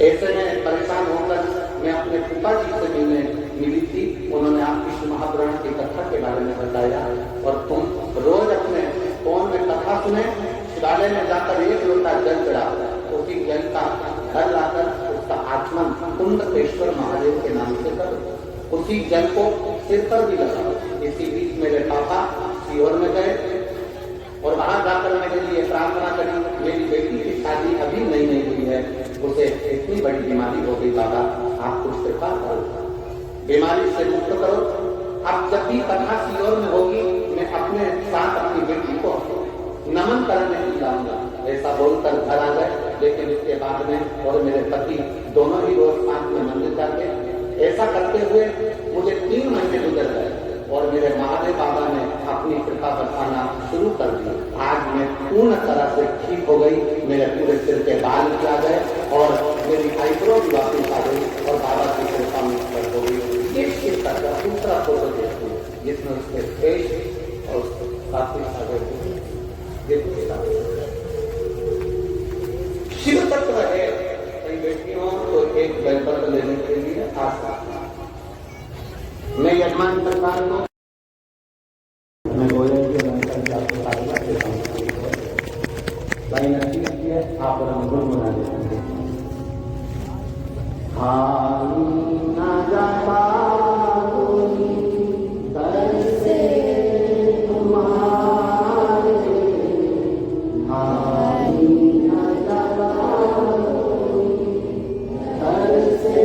ऐसे में परेशान होकर मैं अपने पिता जी से मिली थी। उन्होंने आपकी श्री महापुराण की कथा के बारे में बताया, और तुम रोज अपने फोन में कथा सुने, शिवालय में जाकर 1 लोटा जल चढ़ा, उसी जल का घर लाकर उसका आचमन कुंडकेश्वर महादेव के नाम से करो, उसी जल को सिर पर भी लगाओ। इसी बीच मेरे पापा सीहोर में गए और वहां जाकर मेरे लिए प्रार्थना करी। मेरी बेटी की शादी अभी नहीं हुई है, उसे इतनी बड़ी बीमारी हो गई, बाबा आप कुछ कृपा करो, बीमारी से मुक्त करो। अब जब भी कथा सीहोर में होगी, मैं अपने साथ अपनी बेटी को नमन करने के लिए जाऊंगा, ऐसा बोलकर घर आ गए। लेकिन इसके बाद में और मेरे पति दोनों ही रोज साथ में मंदिर जाते। ऐसा करते हुए मुझे 3 महीने गुजर गए और मेरे महादेव बाबा ने अपनी कृपा बरसाना शुरू कर दी। आज मैं पूर्ण तरह से ठीक हो गई, मेरे पूरे सिर के बाल निकल गए और मेरी आईब्रो भी वापस आ गई और बाबा की कृपा में हो गई। ये शिव का दूसरा फोटो देखती है जिसमें उसके फेस और वापस आ गए। शिव तत्व है। कई बेटियों तो एक बेलपत्र लेने के लिए आसान। मैं यजमान परिवार को मैं गोयल के अंतर आपको साधना देता हूँ। भाई नसीब किया आप और हम गुनगुना देते हैं। ना जाता कैसे तुम्हारे, ना जाता कैसे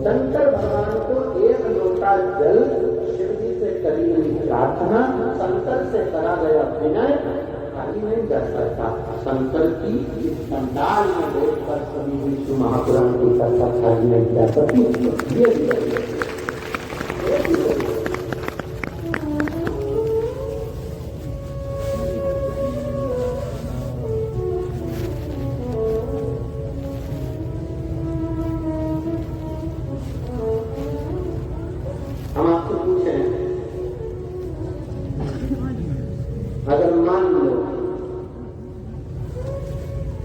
शंकर भगवान को 1 लोटा जल शिव जी से करी हुई प्रार्थना, शंकर से करा गया विनय खाली नहीं जा सकता। शंकर की पंडाल में बैठकर करी हुई महापुराण की कथा खाली नहीं जा सकती। ये हम आपसे पूछें, अगर मान लो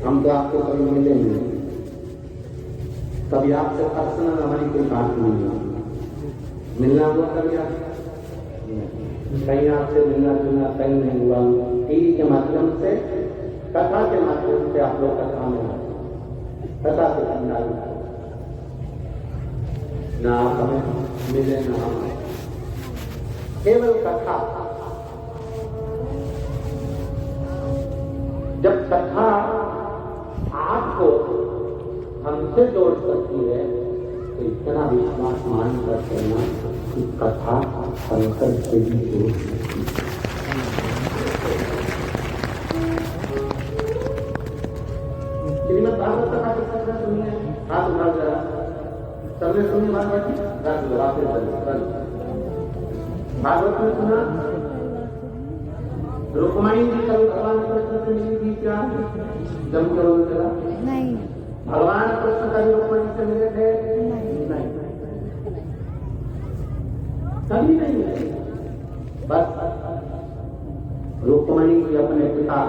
हम तो आपको कभी मिले नहीं, कभी आपसे पर्सनल हमारी कोई बात नहीं हुई, मिलना हुआ कभी आप कहीं आपसे मिलना जुलना कहीं नहीं हुआ, टीवी के माध्यम से, कथा के माध्यम से आप लोग कथा में कथा से पंडाल ना आप हमें मिले ना हम केवल कथा। जब कथा आपको हमसे जोड़ सकती है तो इतना विश्वास मान कर करना कि कथा शंकर से भी जोड़ सकती है। अब भागवत कथा के शब्द सुनिए, हाथ उठाओ जरा, सबने सुनी भागवत की? रख लो वापस बंद। भागवत में सुना रुक्मणी जी कभी भगवान कृष्ण से मिली थी क्या? जब करोगे चला नहीं, भगवान कृष्ण कभी रुक्मणी से मिले थे? नहीं, कभी नहीं मिले। बस रुक्मणी जी अपने पिता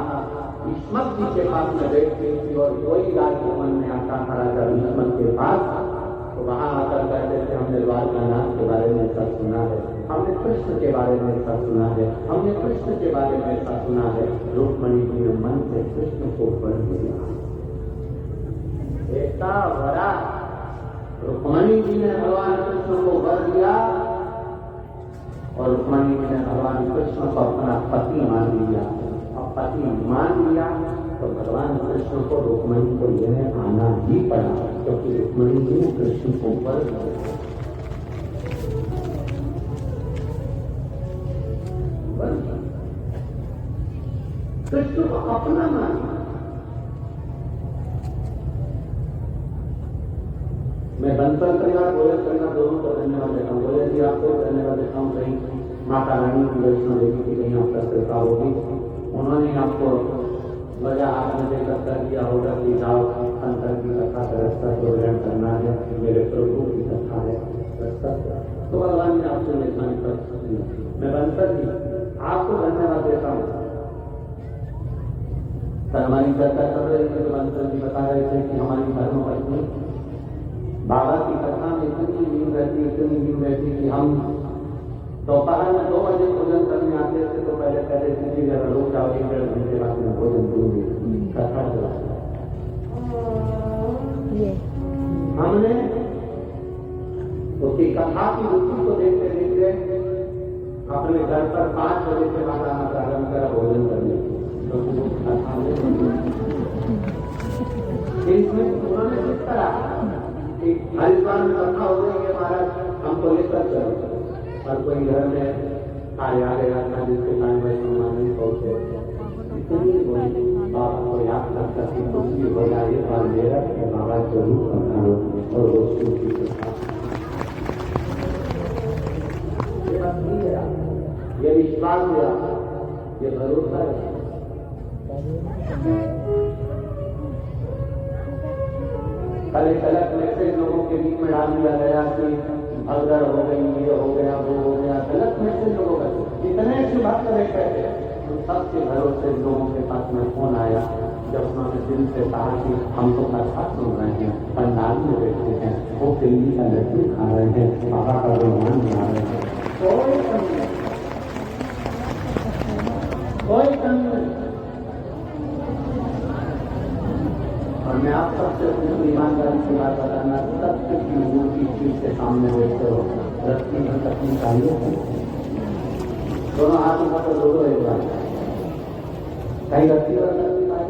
भीष्म जी के पास में बैठती थी और कोई राज्य मन में आता था राजा भीष्म के पास, तो वहां आकर कहते थे हमने द्वारकानाथ के बारे में सब सुना है, हमने कृष्ण के बारे में सब सुना है, हमने कृष्ण के बारे में सब सुना है। रुक्मणी जी ने मन से कृष्ण को वर दिया, ऐसा वरा रुक्मणी जी ने भगवान कृष्ण को वर दिया और रुक्मणी जी ने भगवान कृष्ण को अपना पति मान लिया। अब पति मान लिया तो भगवान कृष्ण को रुक्मणी को लेने आना ही पड़ा, क्योंकि रुक्मणी जी ने कृष्ण को वर दिया। कृष्ण को अपना माना। मैं बंसल परिवार गोयल परिवार दोनों को धन्यवाद देता हूँ। गोयल जी आपको धन्यवाद देता हूँ, कहीं माता रानी की वैष्णो देवी की कहीं आपका कृपा होगी, उन्होंने आपको वजह आपने देकर कर दिया होगा कि जाओ शंकर की कथा का रास्ता को ग्रहण करना है, मेरे प्रभु की कथा है, तो भगवान ने आपसे निर्माण कर। मैं बंसल जी आपको धन्यवाद देता हूँ। हमारी चर्चा कर रहे थे तो बंसल जी बता रहे थे कि हमारी धर्म पत्नी बाबा की कथा में इतनी नींद रहती कि हम दोपहर में 2 बजे भोजन करने आते थे तो पहले कहते थे कि जब लोग जाओ 1-1.5 घंटे बाद में भोजन दूंगी, कथा चला। हमने उसकी कथा की रुचि को देखते देखते अपने घर पर 5 बजे से बाद आना प्रारंभ करा भोजन करने की। इसमें उन्होंने किस तरह हरिद्वार में कथा हो रही है, महाराज हमको लेकर चलो, और कोई घर में कार्य आ गया था जिसके कारण वैष्णव नहीं पहुंचे, इतनी बोली बाबा को याद करता कि खुशी हो जाए और मेरा बाबा जरूर करना हो और वो सुखी ये विश्वास है, ये भरोसा है। कल एक गलत मैसेज लोगों के बीच में डाल दिया गया कि अगर हो गई, ये हो गया, वो हो गया, गलत मैसेज लोगों का। इतने से बात बैठे थे तो सबके भरोसे लोगों के पास में फोन आया, जब उन्होंने दिल से कहा कि हम तो कथा सुन रहे हैं, पंडाल में बैठे हैं, वो दिल्ली का लड्डू खा रहे हैं, बाबा का भगवान बना रहे हैं, कोई कमी नहीं। और मैं आप सबसे अपनी ईमानदारी की बात बताना, सत्य की मूर्ति चीज के सामने बैठते हो, रत्ती में तकनी चाहिए, दोनों हाथों का तो दो एक बार कहीं रत्ती और रत्ती पाई,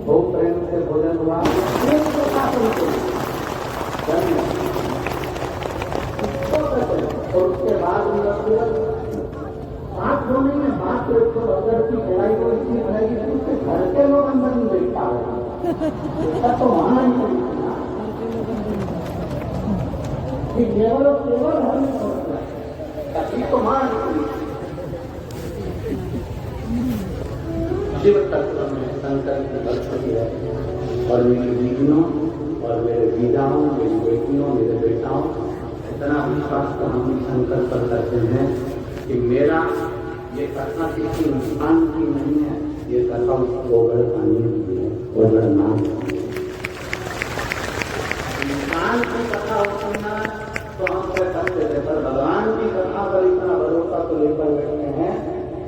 बहुत प्रेम से भोजन हुआ, और उसके बाद हाथ धोने में हाथ को एक अगर की लड़ाई को इतनी बनाई कि उसके घर के लोग अंदर नहीं देख पा रहे, तो वहां नहीं केवल हम तो मान शिव तत्व में संकल्प तत्व है। और मेरी बीवियों और मेरे बीजाओं, मेरी बेटियों, मेरे बेटाओं, इतना विश्वास तो हम संकल्प करते हैं कि मेरा ये कथा किसी इंसान की नहीं है, ये कथा उसको ओगड़ पानी की है, ओगड़ नाम। इंसान की कथा होती है तो हम कर देते, पर भगवान की कथा पर इतना भरोसा तो लेकर बैठे हैं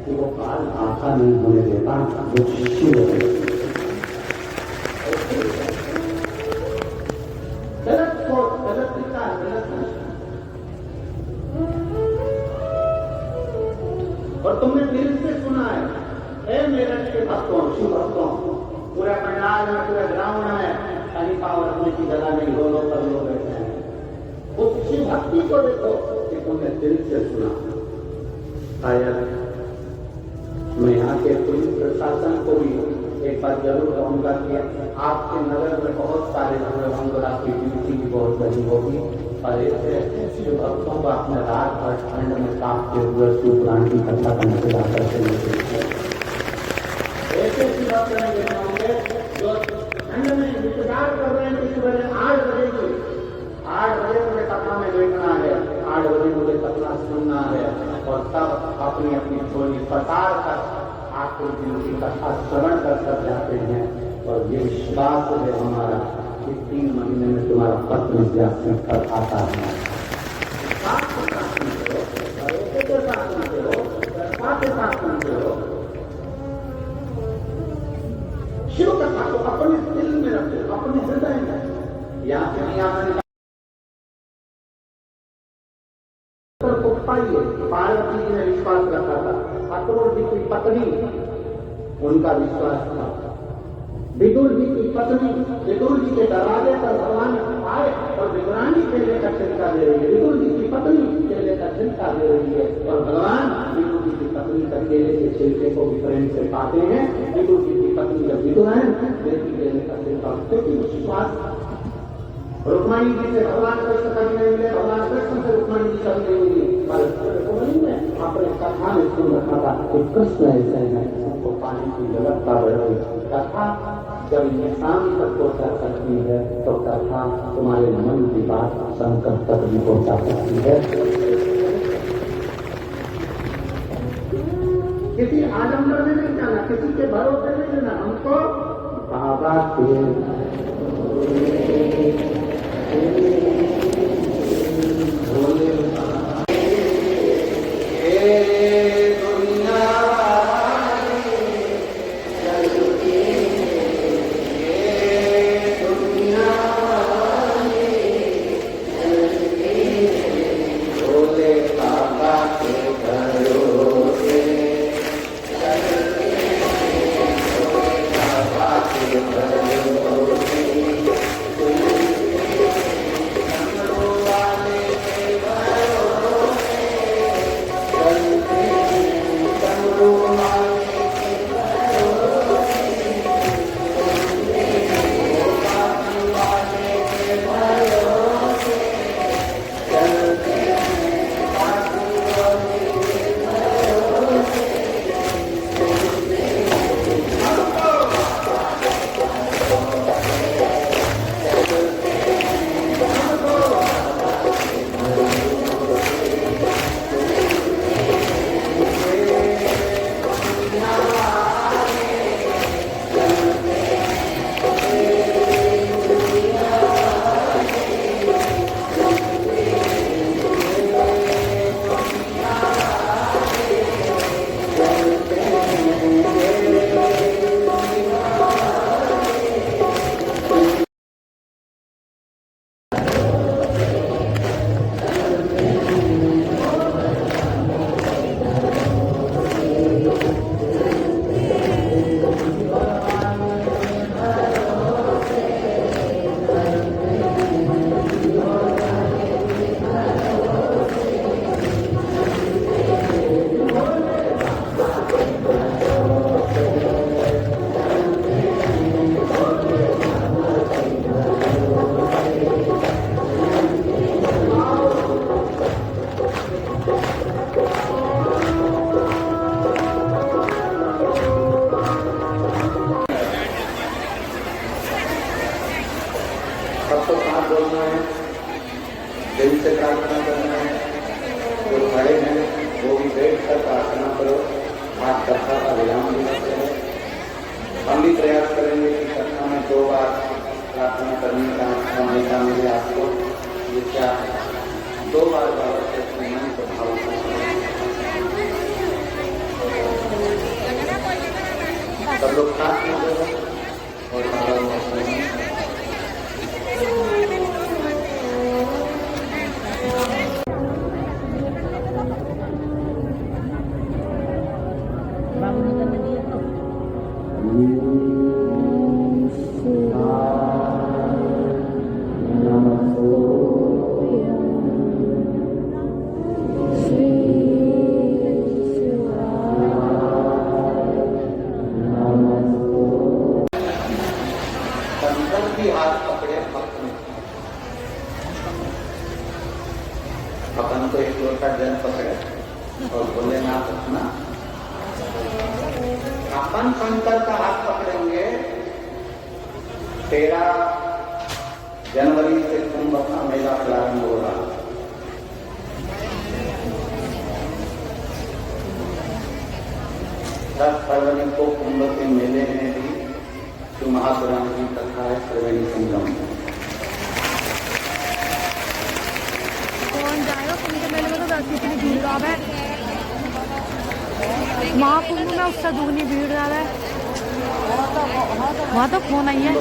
कि वो काल आशा नहीं होने देता, वो शिष्य है। गलत सोच, गलत विचार, गलत। और तुमने दिल से सुना है, ए मेरे के भक्तों, शिव भक्तों, पूरा पंडाल में, पूरा ग्राउंड में कहीं पाव रखने की जगह नहीं, दो लोग पर लोग बैठे हैं। उस शिव भक्ति को देखो कि तुमने दिल से सुना। शायद मैं यहाँ के पुलिस प्रशासन को भी एक बार जरूर कहूँगा कि आपके नगर में बहुत सारे जो है होंगे, आपकी ड्यूटी भी बहुत बड़ी होगी और ऐसे जो भक्तों को अपने रात और ठंड में कांपते हुए शिवपुराण की कथा का इंतजार करते हुए ऐसे शिव देखे होंगे जो ठंड में इंतजार कर रहे हैं कि सुबह 8 बजे मुझे कथा में बैठना है, 8 बजे मुझे कथा सुनना है और तब अपनी अपनी झोली पसार कर आपको उनकी कथा श्रवण कर जाते हैं। और ये विश्वास है हमारा कि 3 महीने में तुम्हारा पत्र विद्यासन कर आता है। शिव कथा को अपने दिल में रखे, अपने हृदय में, यहाँ से नहीं आने पार्वती जी ने विश्वास रखा था, अक्रूर जी की पत्नी उनका विश्वास था, विदुर जी की पत्नी विदुर जी के दरवाजे पर भगवान आए और विदुरानी केले का छिलका दे रही है, विदुर जी की पत्नी केले का छिलका दे रही है और भगवान विदुर जी की पत्नी का केले के छिलके को भी प्रेम से पाते हैं। विदुर जी की पत्नी जब विदुर है देती केले का छिलका, क्योंकि विश्वास। रुक्माणी जी से भगवान कृष्ण कभी नहीं मिले, भगवान कृष्ण से रुक्माणी जी कभी नहीं मिली, पर अपने कथा में सुन रखा था कि कृष्ण ऐसे है सबको पाने की व्यवस्था बढ़ी। कथा जब इंसान तक पहुंचा सकती है तो कथा तुम्हारे मन की बात संकट तक भी पहुंचा सकती है। किसी आडम्बर में नहीं जाना, किसी के भरोसे नहीं लेना, हमको बाबा के सबको साथ बोलना है, दिल से प्रार्थना करना है। जो खड़े हैं वो भी बैठ कर प्रार्थना करो, आज कथा का विराम दिवस है। हम भी प्रयास करेंगे कि कथा में 2 बार प्रार्थना करने का मौका मिले आपको। ये क्या 2 बार बाबा के मन को भाव सब लोग साथ में और हाथ पकड़े अपने, अपन तो एक लोटा जल पकड़े और भोलेनाथ अपना, अपन शंकर का हाथ पकड़ेंगे। 13 जनवरी से कुंभ का मेला प्रारंभ हो रहा। 10 फरवरी को कुंभ के मेले में भी जो महापुराण की कथा है त्रिवेणी संगम। कौन जाएगा कुंभ के मेले में? तो वैसे इतनी भीड़ ज्यादा है, महाकुंभ में उससे दुगनी भीड़ ज्यादा है। वहाँ तो फोन आई है।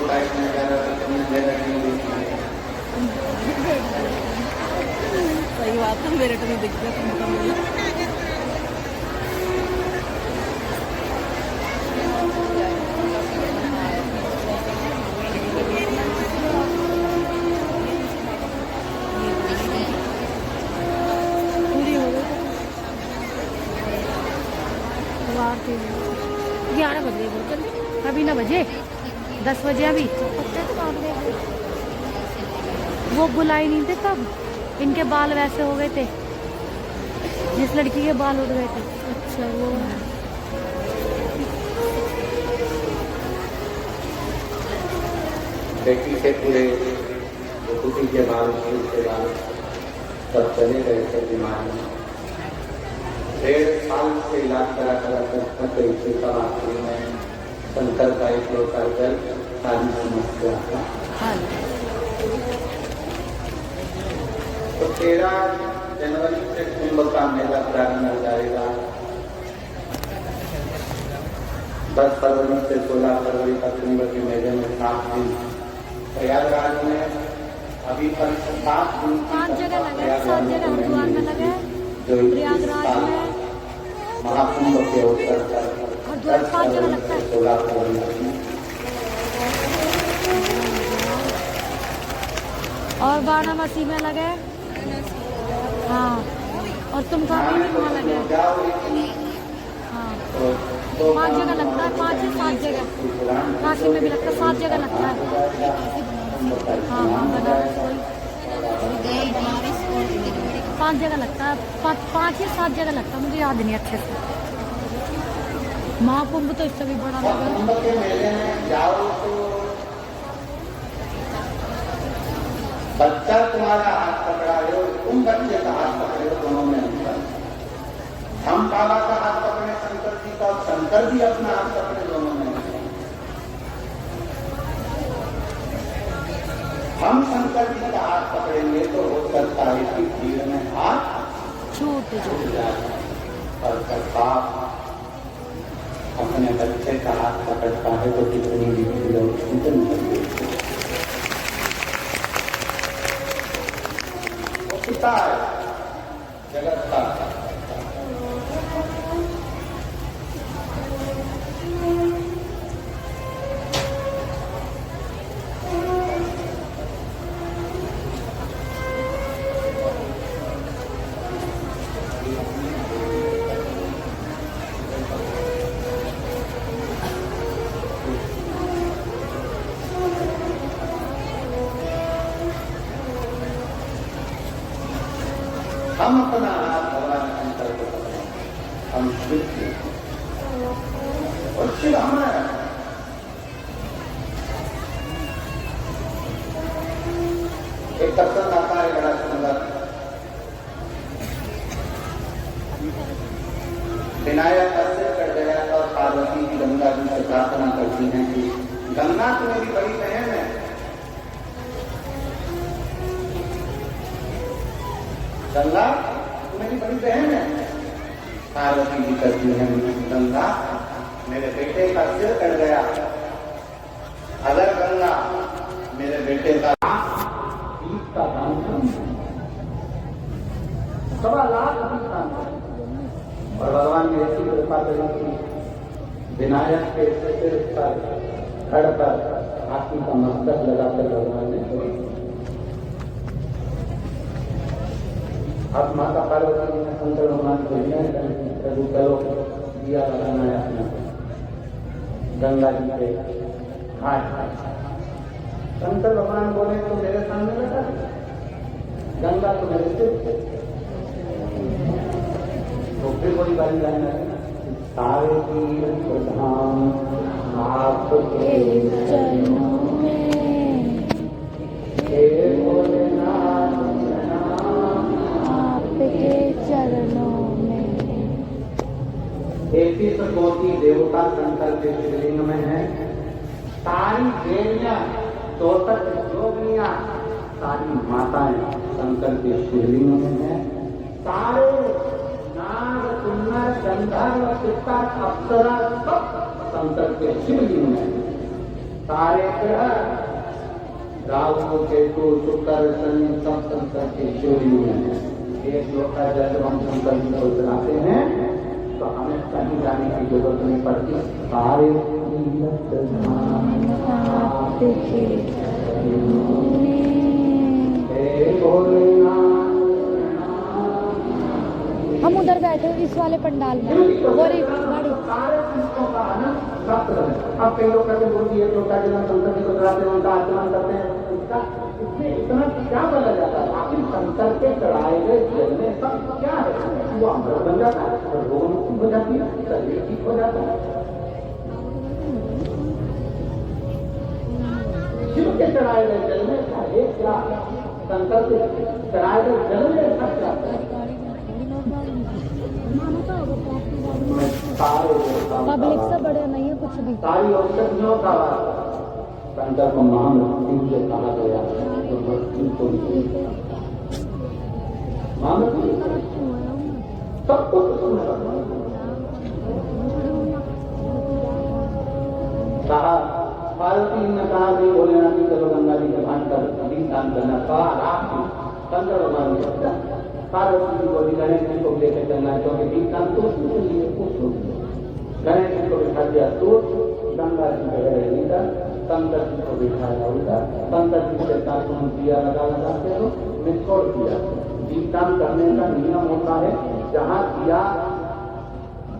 सही बात है, मेरे को नहीं दिख रहा। बाहर थे 11 बज गए, बहुत जल्दी। अभी ना बजे 10 बजे अभी वो बुलाई नहीं थे तब, इनके बाल वैसे हो गए थे जिस लड़की के बाल उड़ गए थे। अच्छा वो बेटी से पूरे कुटी के बाल सब चले गए थे बीमारी में। 1.5 साल से इलाज करा थक गई थी। तब आखिरी में शंकर का एक लोटा जल सारी समस्या था। तो 13 जनवरी से कुंभ का मेला प्रारंभ हो जाएगा। 10 फरवरी से 16 फरवरी तक कुंभ के मेले में 7 दिन। प्रयागराज में अभी तक 7 दिन 5 जगह लगे, 7 जगह हरिद्वार में लगे, प्रयागराज में महाकुंभ के अवसर पर 5 जगह लगता है। 16 फरवरी और वाराणसी में लगे। हाँ, और तुम कहाँ लगे? हाँ, 5 जगह लगता है, 5 से 7 जगह। काशी में भी लगता है, 7 जगह लगता है। हाँ हाँ, बनारस 5 जगह लगता है, 5 या 7 जगह लगता है, मुझे याद नहीं अच्छे से। महाकुंभ तो इससे भी बड़ा लगा। कुंभ के मेले में जाओ तो बच्चा तुम्हारा हाथ पकड़ा हो, तुम बच्चे का हाथ पकड़े हो, दोनों में अंतर। हम बाबा का हाथ पकड़े शंकर जी का, शंकर जी अपना हाथ पकड़े, दोनों में अंतर। हम शंकर जी का हाथ पकड़ेंगे तो हो सकता है कि भीड़ में हाथ छूट जाए। और बाप अपने बच्चे का हाथ पकड़ता है तो कितनी भी भीड़ पिता है जगत का। हम अपना हाथ भगवान शंकर को पकड़ें, हम शिव और शिव हमारा। एक दर्शन आता है बड़ा सुंदर। विनायक का सिर कट गया और पार्वती की गंगा जी से प्रार्थना करती हैं कि गंगा तो मेरी बड़ी बहन है, गंगा मेरी बड़ी बहन है। पार्वती जी कहती है गंगा मेरे बेटे का सिर कट गया, अगर गंगा मेरे बेटे का दान करूं, 1.25 लाख दान करूं। और भगवान ने ऐसी कृपा करी कि विनायक के सिर पर खड़ पर हाथी का मस्तक लगाकर भगवान ने। अब माता पार्वती ने शंकर भगवान को प्रभु करो दिया लगाना है अपना गंगा जी के घाट। शंकर भगवान बोले तो मेरे सामने लगा, गंगा तो मेरे सिर पे। तो फिर बड़ी बारी लाइन है, सारे तीर्थ धाम आपके चरणों में, हे भोलेनाथ प्रणाम। आपके चरणों में। 33 कोटि देवता शंकर के शिवलिंग में है। सारी देवियां, 64 योगियां, सारी माताएं शंकर के शिवलिंग में है। सारे नाग, किन्नर, गंधर्व, सितार, अप्सरा सब शंकर के शिवलिंग में है। सारे ग्रह, राहु, केतु, शुक्र, शनि सब शंकर के शिवलिंग में है। एक लोटा जल हम शंकर जी को चढ़ाते हैं तो हमें कहीं जाने की जरूरत नहीं पड़ती। सारे तीर्थ धाम आपके चरणों में। हे भोलेनाथ। हम उधर बैठे इस वाले पंडाल में, वो रे गाड़ी। सारे चीजों का आनंद प्राप्त करें। अब कई लोग कहते हैं बोलिए लोटा जल शंकर जी को चढ़ाते हैं, उनका आचरण करते हैं, इसमें इतना क्या बोला जाता है? आखिर शंकर के चढ़ाए गए जल में सब क्या है? वो अमृत बन जाता है और रोग मुक्त हो जाती है, शरीर ठीक हो जाता है। शिव के चढ़ाए गए जल में क्या शंकर के चढ़ाए गए जल में सब क्या पब्लिक से बड़े नहीं है कुछ भी। सारी औषधियों का शंकर को महामृत्यु से कहा गया। तो मृत्यु को महामृत्यु सबको कहा। पार्वती ने कहा कि भोलेनाथ जी चलो गंगा जी के भान कर दान करना। कहा शंकर भगवान ने पार्वती जी को गणेश जी को लेकर चलना है, क्योंकि दीपदान तो गणेश जी को बिठा दिया तो गंगा जी बगैर नीचा, शंकर जी को बिठाया उल्टा। शंकर जी के साथ तुम दिया लगा के तो निष्कोड़ किया। दीपदान करने का नियम होता है, जहाँ दिया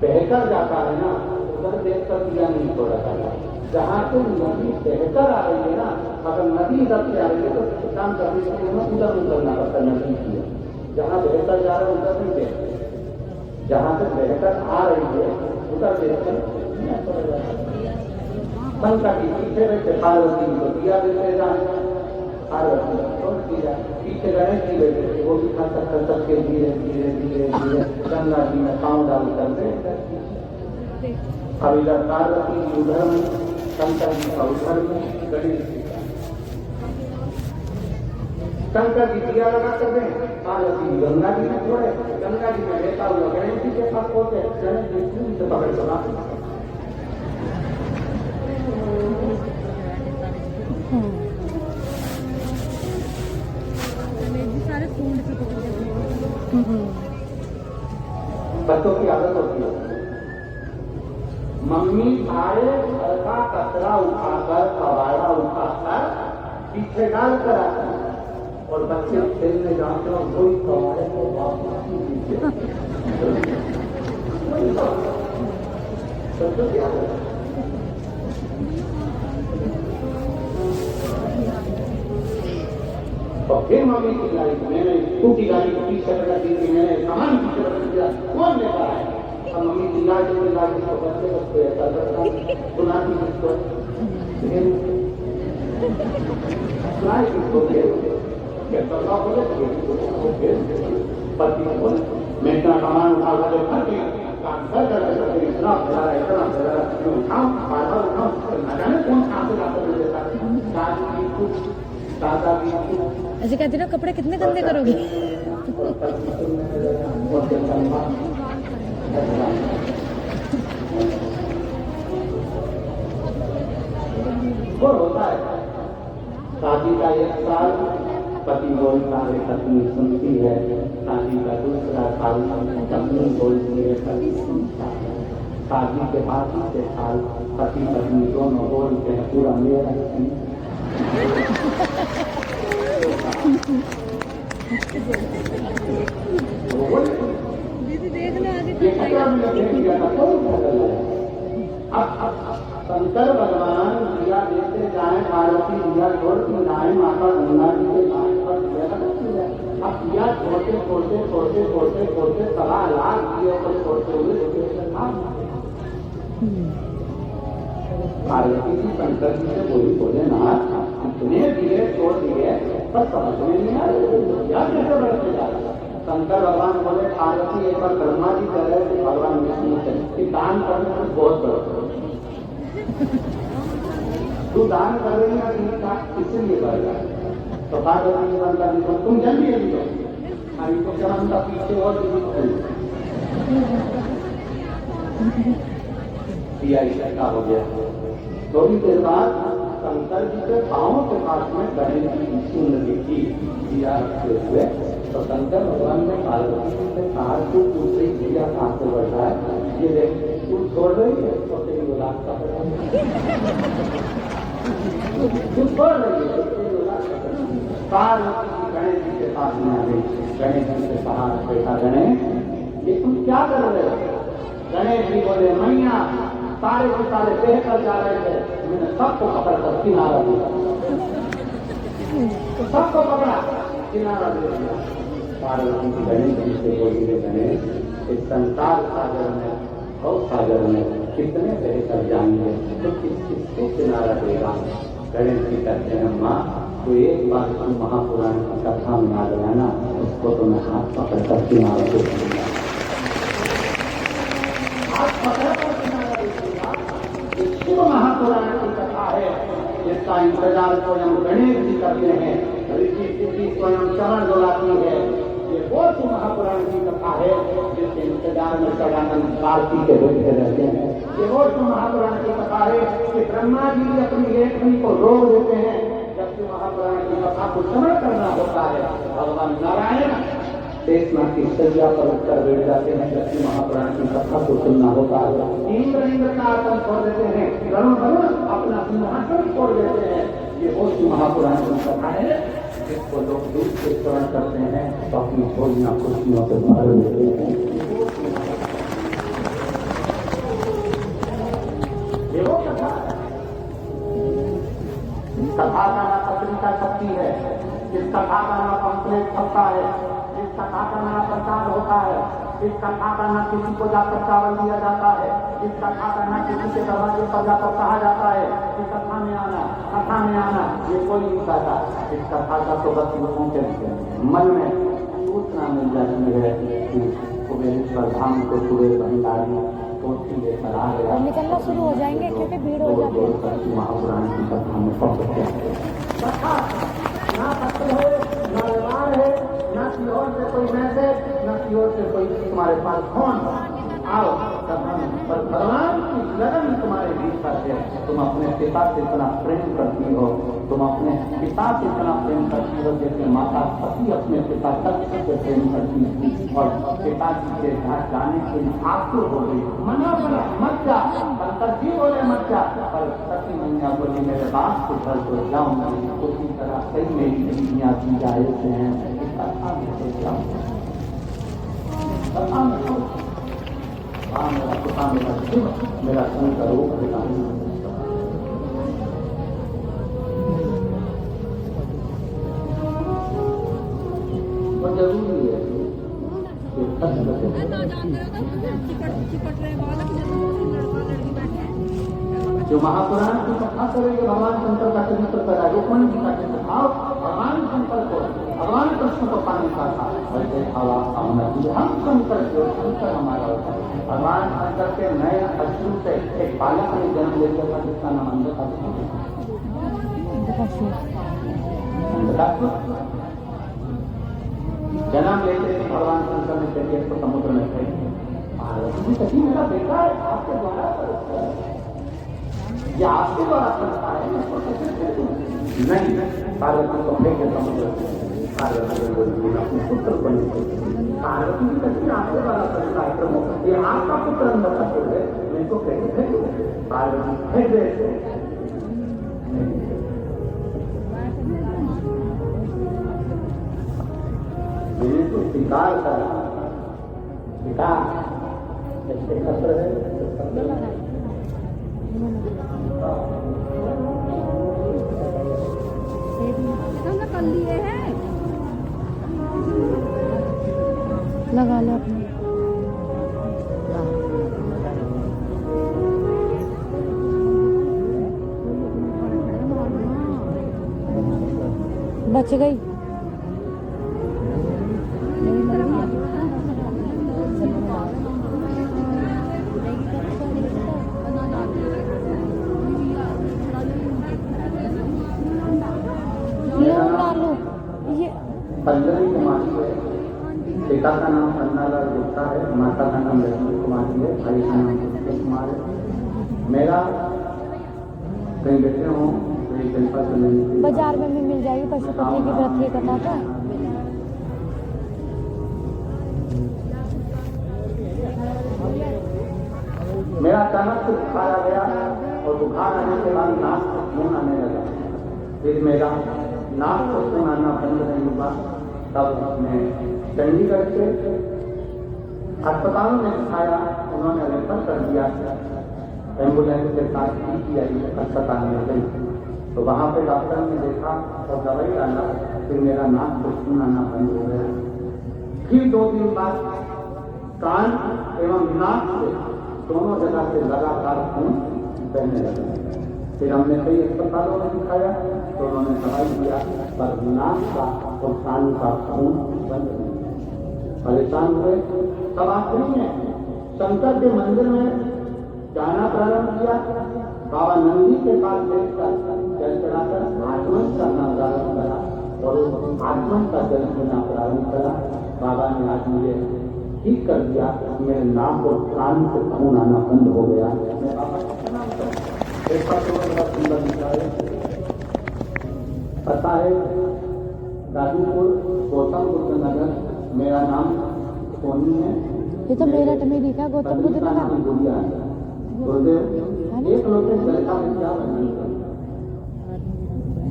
बहकर जाता है ना उधर देखकर दिया नहीं छोड़ा जाता। जहाँ से नदी बहकर आ रही है ना, अगर नदी इधर से आ रही है तो दीपदान करने के लिए हमें उधर उतरना पड़ता है नदी की। जहाँ बहकर जा रहा है उधर नहीं देखते, जहाँ से बहकर आ रही है उधर देखकर शंकर जी पीछे बैठे, पार्वती को दिया देते जाए, पार्वती छोड़ दिया। पीछे गणेश जी बैठे थे, वो भी खसक के धीरे धीरे धीरे धीरे गंगा जी में पाँव डाल कर अब इधर पार्वती जी उधर में, शंकर जी का उधर में, गणेश जी का। शंकर जी दिया लगा कर दें, पार्वती जी गंगा जी में छोड़े, गंगा जी में लेता हुआ गणेश जी के पास पहुंचे, गणेश जी से पकड़ चला। बच्चों की आदत होती है, मम्मी सारे घर का कचरा उठाकर, कबाड़ा उठाकर पीछे डाल कर आते हैं और बच्चे खेलने जाते हैं, कोई कबाड़े को वापस बच्चों की आदत है। और फिर मम्मी की गाड़ी, मैंने स्कूटी गाड़ी को पीछे लगा दी थी, मैंने सामान पीछे रख दिया, कौन लेकर आया? अब मम्मी चिल्ला के गाड़ी को बच्चे बच्चे ऐसा करता सुनाती किसको पति बोले मैं इतना सामान उठा इतना फैला इतना फैला उठाऊं बार बार उठाऊं, न जाने कौन कहाँ से लाकर दे देता। दादा भी ऐसे कहते ना कपड़े कितने गंदे करोगे। और होता है शादी का 1 साल पति बोलता है पत्नी सुनती है, शादी का 2रा साल पत्नी बोलती है पति सुनता है, शादी के 5वें साल पति पत्नी दोनों बोलते हैं पूरा मेरा अब शंकर भगवान दिया देते जाए पार्वती दिया छोड़ की नाई माता गंगा जी के नाम पर दिया लगती है। अब दिया छोड़ते छोड़ते छोड़ते छोड़ते छोड़ते 1.25 लाख दिए को छोड़ते हुए पार्वती जी शंकर जी से बोले नाथ इतने दिए छोड़ दिए पर समझ में नहीं आ रहे क्या कैसे बढ़ते जा रहे। शंकर भगवान बोले पार्वती एक बार ब्रह्मा जी कह रहे थे भगवान विष्णु से कि दान करने में बहुत बड़ा तू दान कर रही है ठीक ठाक इसलिए बढ़ जाए। तो पार्वती जी बनता नहीं तुम जल्दी जल्दी हो अभी तो क्या उनका पीछे और दिया का हो गया। थोड़ी देर बाद शंकर जी के पाँव के पास में गणेश जी सुन लिखी दिया रखते हुए तो शंकर भगवान ने पार्वती जी से कहा तू दूसरी दिया कहाँ से बढ़ रहा है ये देख तू छोड़ रही है तो तेरी औलाद का तू छोड़ रही है तेरी औलाद का। पार्वती जी गणेश जी के पास में आ गई। गणेश जी से कहा बेटा गणेश ये तुम क्या कर रहे हो। गणेश जी बोले मैया सारे के सारे बह कर जा रहे थे मैंने सबको पकड़ कर किनारा दिया तो सबको पकड़ा किनारा दे दिया। पार्वती जी गणेश जी से बोली गणेश इस संसार सागर में और सागर में कितने बह कर जाएंगे तो किसको किनारा देगा। गणेश जी कहते हैं माँ तो एक बार तुम महापुराण की कथा में आ गया ना उसको तो मैं हाथ पकड़ कर किनारा दे दूंगा। हाथ पकड़ कर किनारा दे दूंगा। शिव महापुराण की कथा है जिसका इंतजार स्वयं गणेश जी करते हैं। ऋषि सिद्धि स्वयं चरण डोलाती है। ये वो शिव महापुराण की कथा है जिसके इंतजार में सदानंद कार्तिक के बैठे रहते हैं। ये वो शिव महापुराण की कथा है कि ब्रह्मा जी भी अपनी लेखनी को रोक देते हैं जबकि महापुराण की कथा को श्रवण करना होता है। भगवान नारायण शेषनाग की सज्जा पर उठकर बैठ जाते हैं जबकि महापुराण की कथा को सुनना होता है। इंद्र का आसन छोड़ देते हैं वरुण अपना सिंहासन छोड़ देते हैं। ये वो महापुराण की कथा है जिसको लोग दूर से श्रवण करते हैं तो अपनी भोजना खुशियों से भर देते हैं। ये वो कथा है। इस कथा का नाम पत्रिका छपती है। इस कथा का नाम पंपलेट छपता है। इस कथा का नाम प्रचार होता है। इस कथा का नाम किसी को जाकर चावल दिया जाता है। इस कथा का नाम किसी के दरवाजे पर जाकर कहा जाता है कि कथा में आना ये कोई नहीं कहता। इस कथा का तो बस लोगों के मन में सूचना मिल जाती है कि कुबेरेश्वर धाम को पूरे भंडारी पोथी लेकर आ गया निकलना शुरू हो जाएंगे क्योंकि भीड़ हो जाती है। महापुराण की कथा में पढ़ सकते हैं। कथा ना पत्र है ना व्यवहार है ना की ओर से कोई मैसेज ना की ओर से कोई तुम्हारे पास फोन आओ पर भगवान की लगन तुम्हारे भीतर है। तुम अपने पिता से इतना प्रेम करती हो। तुम अपने पिता से इतना प्रेम करती हो जैसे माता पति अपने पिता तक से प्रेम करती थी और पिताजी के घर जाने के लिए आतुर हो गई। मना मत जा शंकर जी बोले मत जा पर सती मैया बोली मेरे बाप को घर को जाऊंगी उसी तरह कई मेरी बीवियां की जाए से हैं कथा में से जाऊंगी कथा में मेरा पिता मेरा शिव मेरा शंकर रूप पिता वो जरूरी है जो महापुराण की कथा करेंगे भगवान शंकर का चरित्र पैदा रुक्मणी जी का चरित्र भाव भगवान शंकर को भगवान कृष्ण को पाने का था वैसे हम शंकर जो शंकर हमारा होता है। भगवान शंकर के नए अश्रु से एक बालक ने जन्म लेकर था जिसका नाम अंधकासुर। जन्म लेते थे भगवान शंकर ने शरीर को समुद्र में फेंक कहीं मेरा बेटा है आपके द्वारा ये आपके द्वारा करता है नहीं पार्वती को फेंके समुद्र पार्वती अपने पुत्र बने पार्वती की कहीं आपके द्वारा करता है प्रमुख ये आपका पुत्र अंदर करते हुए मैं तो फेंके पार्वती फेंक दे मैंने तो स्वीकार करा स्वीकार जैसे खतर है लगा लो अपने। बच गई। ये 15वीं कुमारी है। पिता का नाम पन्नालाल गुप्ता है, माता का नाम लक्ष्मी कुमारी है, भाई का नाम कृष्ण कुमार है। मेरा कहीं बैठे हों बाजार में भी मिल जाएगी पशुपति की व्रत की कथा तो। मेरा अचानक से बुखार आ गया और बुखार आने के बाद नाक से खून आने लगा। फिर मेरा नाक से खून आना बंद नहीं हुआ। तब मैं चंडीगढ़ के अस्पताल में दिखाया, उन्होंने रेफर कर दिया। एम्बुलेंस के साथ PGI अस्पताल में गई तो वहाँ पे डॉक्टर ने देखा और दवाई डाला। फिर मेरा नाक से खून आना बंद हो गया। फिर 2 दिन बाद कान एवं नाक से दोनों जगह से लगातार खून बहने लगा। फिर हमने कई अस्पतालों में दिखाया तो उन्होंने दवाई दिया, पर नाक का और कान का खून बंद नहीं। परेशान हुए। तब आखिरी में शंकर के मंदिर में जाना प्रारंभ किया। बाबा नंदी के पास लेकर जल चढ़ाकर आचमन करना प्रारंभ करा और उस आचमन का जल पीना प्रारंभ करा। बाबा ने आज मुझे ठीक कर दिया। मेरे नाक और कान से खून आना बंद हो गया। मैं बाबा का प्रणाम करता। एक बार तो बड़ा सुंदर दिखा है, पता है दादूपुर गौतम बुद्ध नगर। मेरा नाम सोनी है। ये तो मेरठ में लिखा गौतम बुद्ध नगर। गुरुदेव एक लोटे जल का क्या बनना।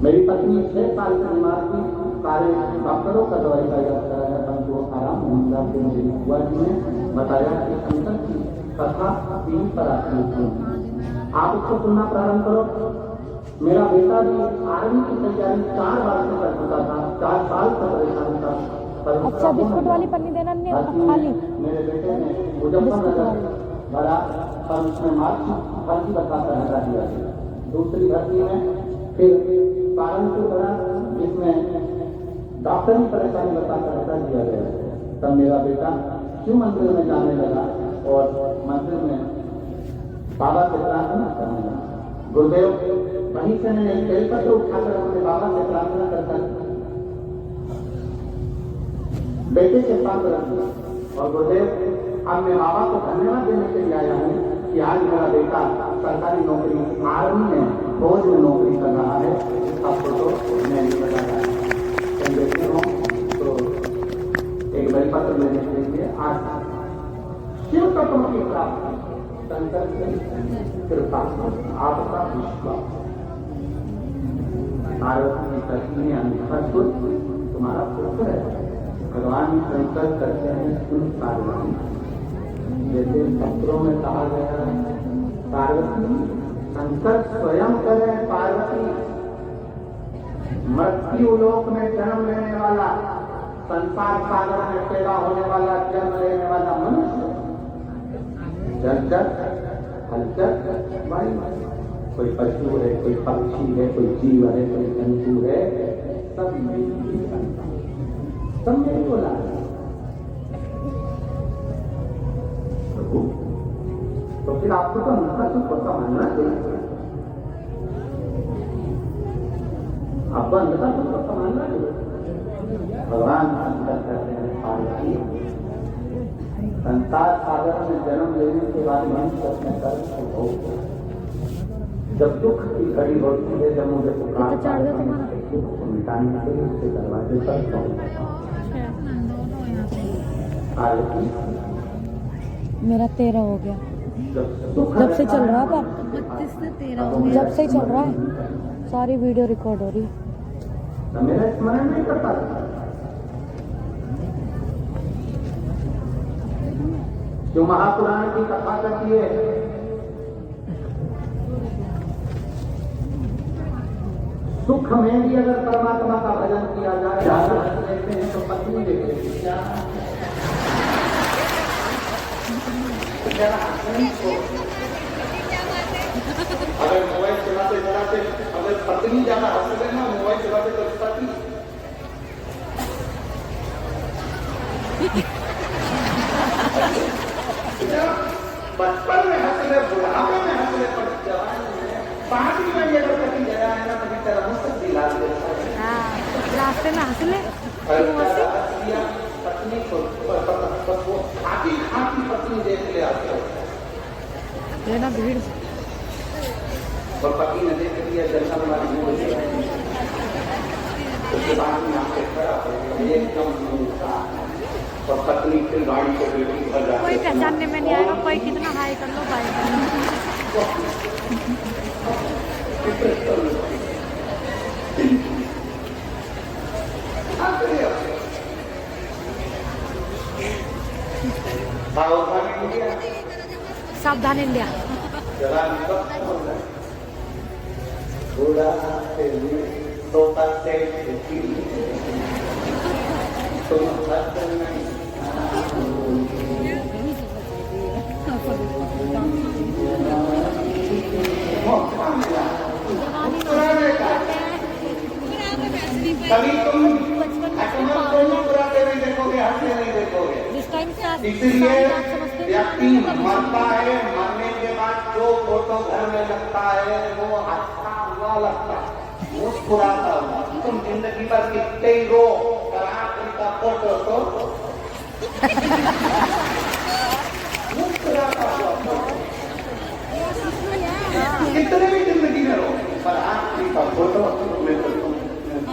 मेरी पत्नी 6 साल की बीमार थी। सारे डॉक्टरों का दवाई का इलाज कराया, परंतु आराम नहीं हुआ। फिर मेरी बुआ जी ने बताया कि शंकर की कथा टीवी पर आती है, आप उसको सुनना प्रारंभ करो। मेरा बेटा भी आर्मी की तैयारी 4 बार से कर चुका था, 4 साल से परेशान था। अच्छा, बिस्कुट वाली पन्नी देना नहीं खाली। मेरे बेटे ने मुजफ्फरनगर बड़ा पर उसमें मार्क्स भर्ती बताकर हटा दिया। दूसरी भर्ती में फिर सहारनपुर बना, जिसमें डॉक्टरी परेशानी बताकर हटा दिया गया। तब मेरा बेटा शिव मंदिर में जाने लगा और मंदिर में बाबा से प्रार्थना करने लगा। गुरुदेव वहीं से मैंने एक बेलपत्र उठाकर अपने बाबा से प्रार्थना करता बेटे के पास रख दिया। और गुरुदेव अब मैं बाबा को धन्यवाद देने के लिए आया हूँ कि आज मेरा बेटा सरकारी नौकरी आर्मी में फौज में नौकरी कर रहा है। इसका फोटो मैं नहीं बताया। देखते हो तो एक बेलपत्र लेने के लिए आज शिव तत्व की प्राप्ति, शंकर की कृपा, आपका विश्वास, पार्वती की पत्नी अंधकुल तुम्हारा पुत्र है। भगवान शंकर करते हैं सुन पार्वती। जैसे पत्रों में कहा गया पार्वती शंकर स्वयं करें पार्वती। मृत्यु लोक में जन्म लेने वाला, संसार सागर में पैदा होने वाला, जन्म लेने वाला मनुष्य जलचर हलचर वायु, कोई पशु है, कोई पक्षी है, कोई जीव है, कोई जंतु है, सब मेरी बोला तो फिर आपको तो उनका सुख समझना चाहिए। आपको अंधता सुख समझना चाहिए। भगवान कहते हैं पार्वती संसार सागर में जन्म लेने के बाद मनुष्य अपने कर्म को भोगता है। जब दुख की घड़ी होती है, जब मुझे पुकार दुख को मिटाने के लिए उसके दरवाजे पर पहुंचता हूँ। मेरा 13 हो गया। जब से चल रहा है, पर 32 से 13 हो गया। जब से ही चल रहा है, सारी वीडियो रिकॉर्ड हो रही है। मेरा स्मरण नहीं करता। जो महापुराण की कथा करती है, सुख में भी अगर परमात्मा का भजन किया अगर मोबाइल चलाते चलाते अगर पत्नी ज्यादा हंस रहे ना मोबाइल चलाते तो पत्नी बचपन में हंस रहे बुढ़ापे में हंस रहे पर जवान में पार्टी में ये लोग कभी गया है ना कभी तेरा मुस्तक दिला देता है। हाँ रास्ते में हंस ले पत्नी को खाती खाती पत्नी देख ले आते ये ना भीड़ और पति ने देख लिया जंगल वाली हो गई उसके बाद में आपके खड़ा हो एकदम और पत्नी फिर गाड़ी को बेटी घर कोई पहचानने में नहीं आएगा कोई कितना हाई कर लो बाय कर लो सावधान इंडिया कभी तुम मुस्कुराते नहीं देखोगे हंसते नहीं देखोगे इसलिए व्यक्ति मरता है मरने के बाद जो फोटो घर में लगता है वो हंसता हुआ लगता है मुस्कुराता हुआ तुम जिंदगी भर कितने ही रो आखिरी का फोटो तो मुस्कुराता हुआ कितने भी जिंदगी में रो पर आखिरी का फोटो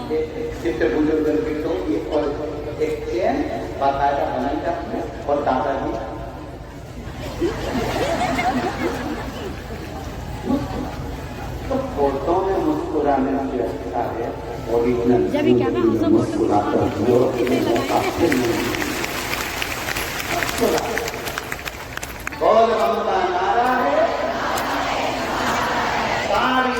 कितने बुजुर्ग भी तो ये और एक चैन बाकायदा बनाई जाती है और दादाजी तो फोटो में मुस्कुराने से अच्छा है ओरिजिनल जब क्या ना हम सब मुस्कुराता बोल का नारा है सारी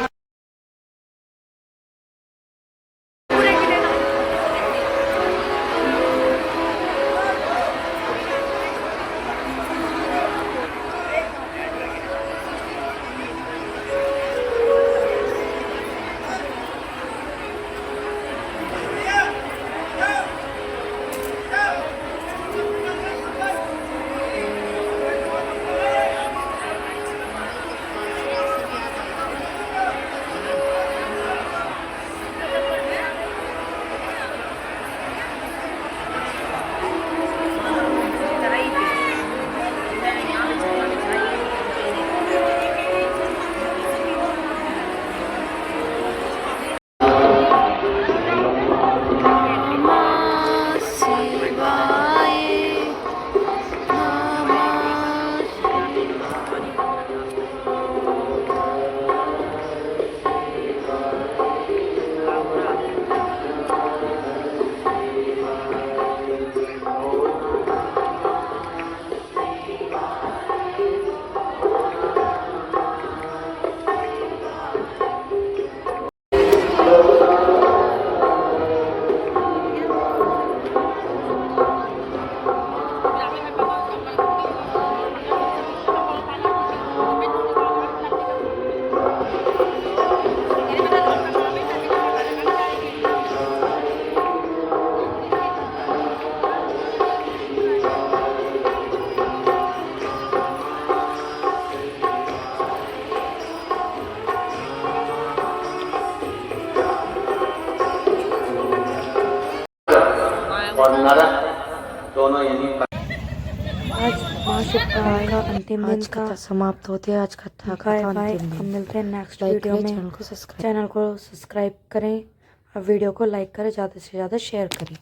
और नरक दोनों यानी आज माँ शुक्रान का अंतिम दिन का समाप्त होती है आज कथा का अंतिम दिन। हम मिलते हैं नेक्स्ट वीडियो में। चैनल को सब्सक्राइब करें और वीडियो को लाइक करें, ज़्यादा से ज़्यादा शेयर करें।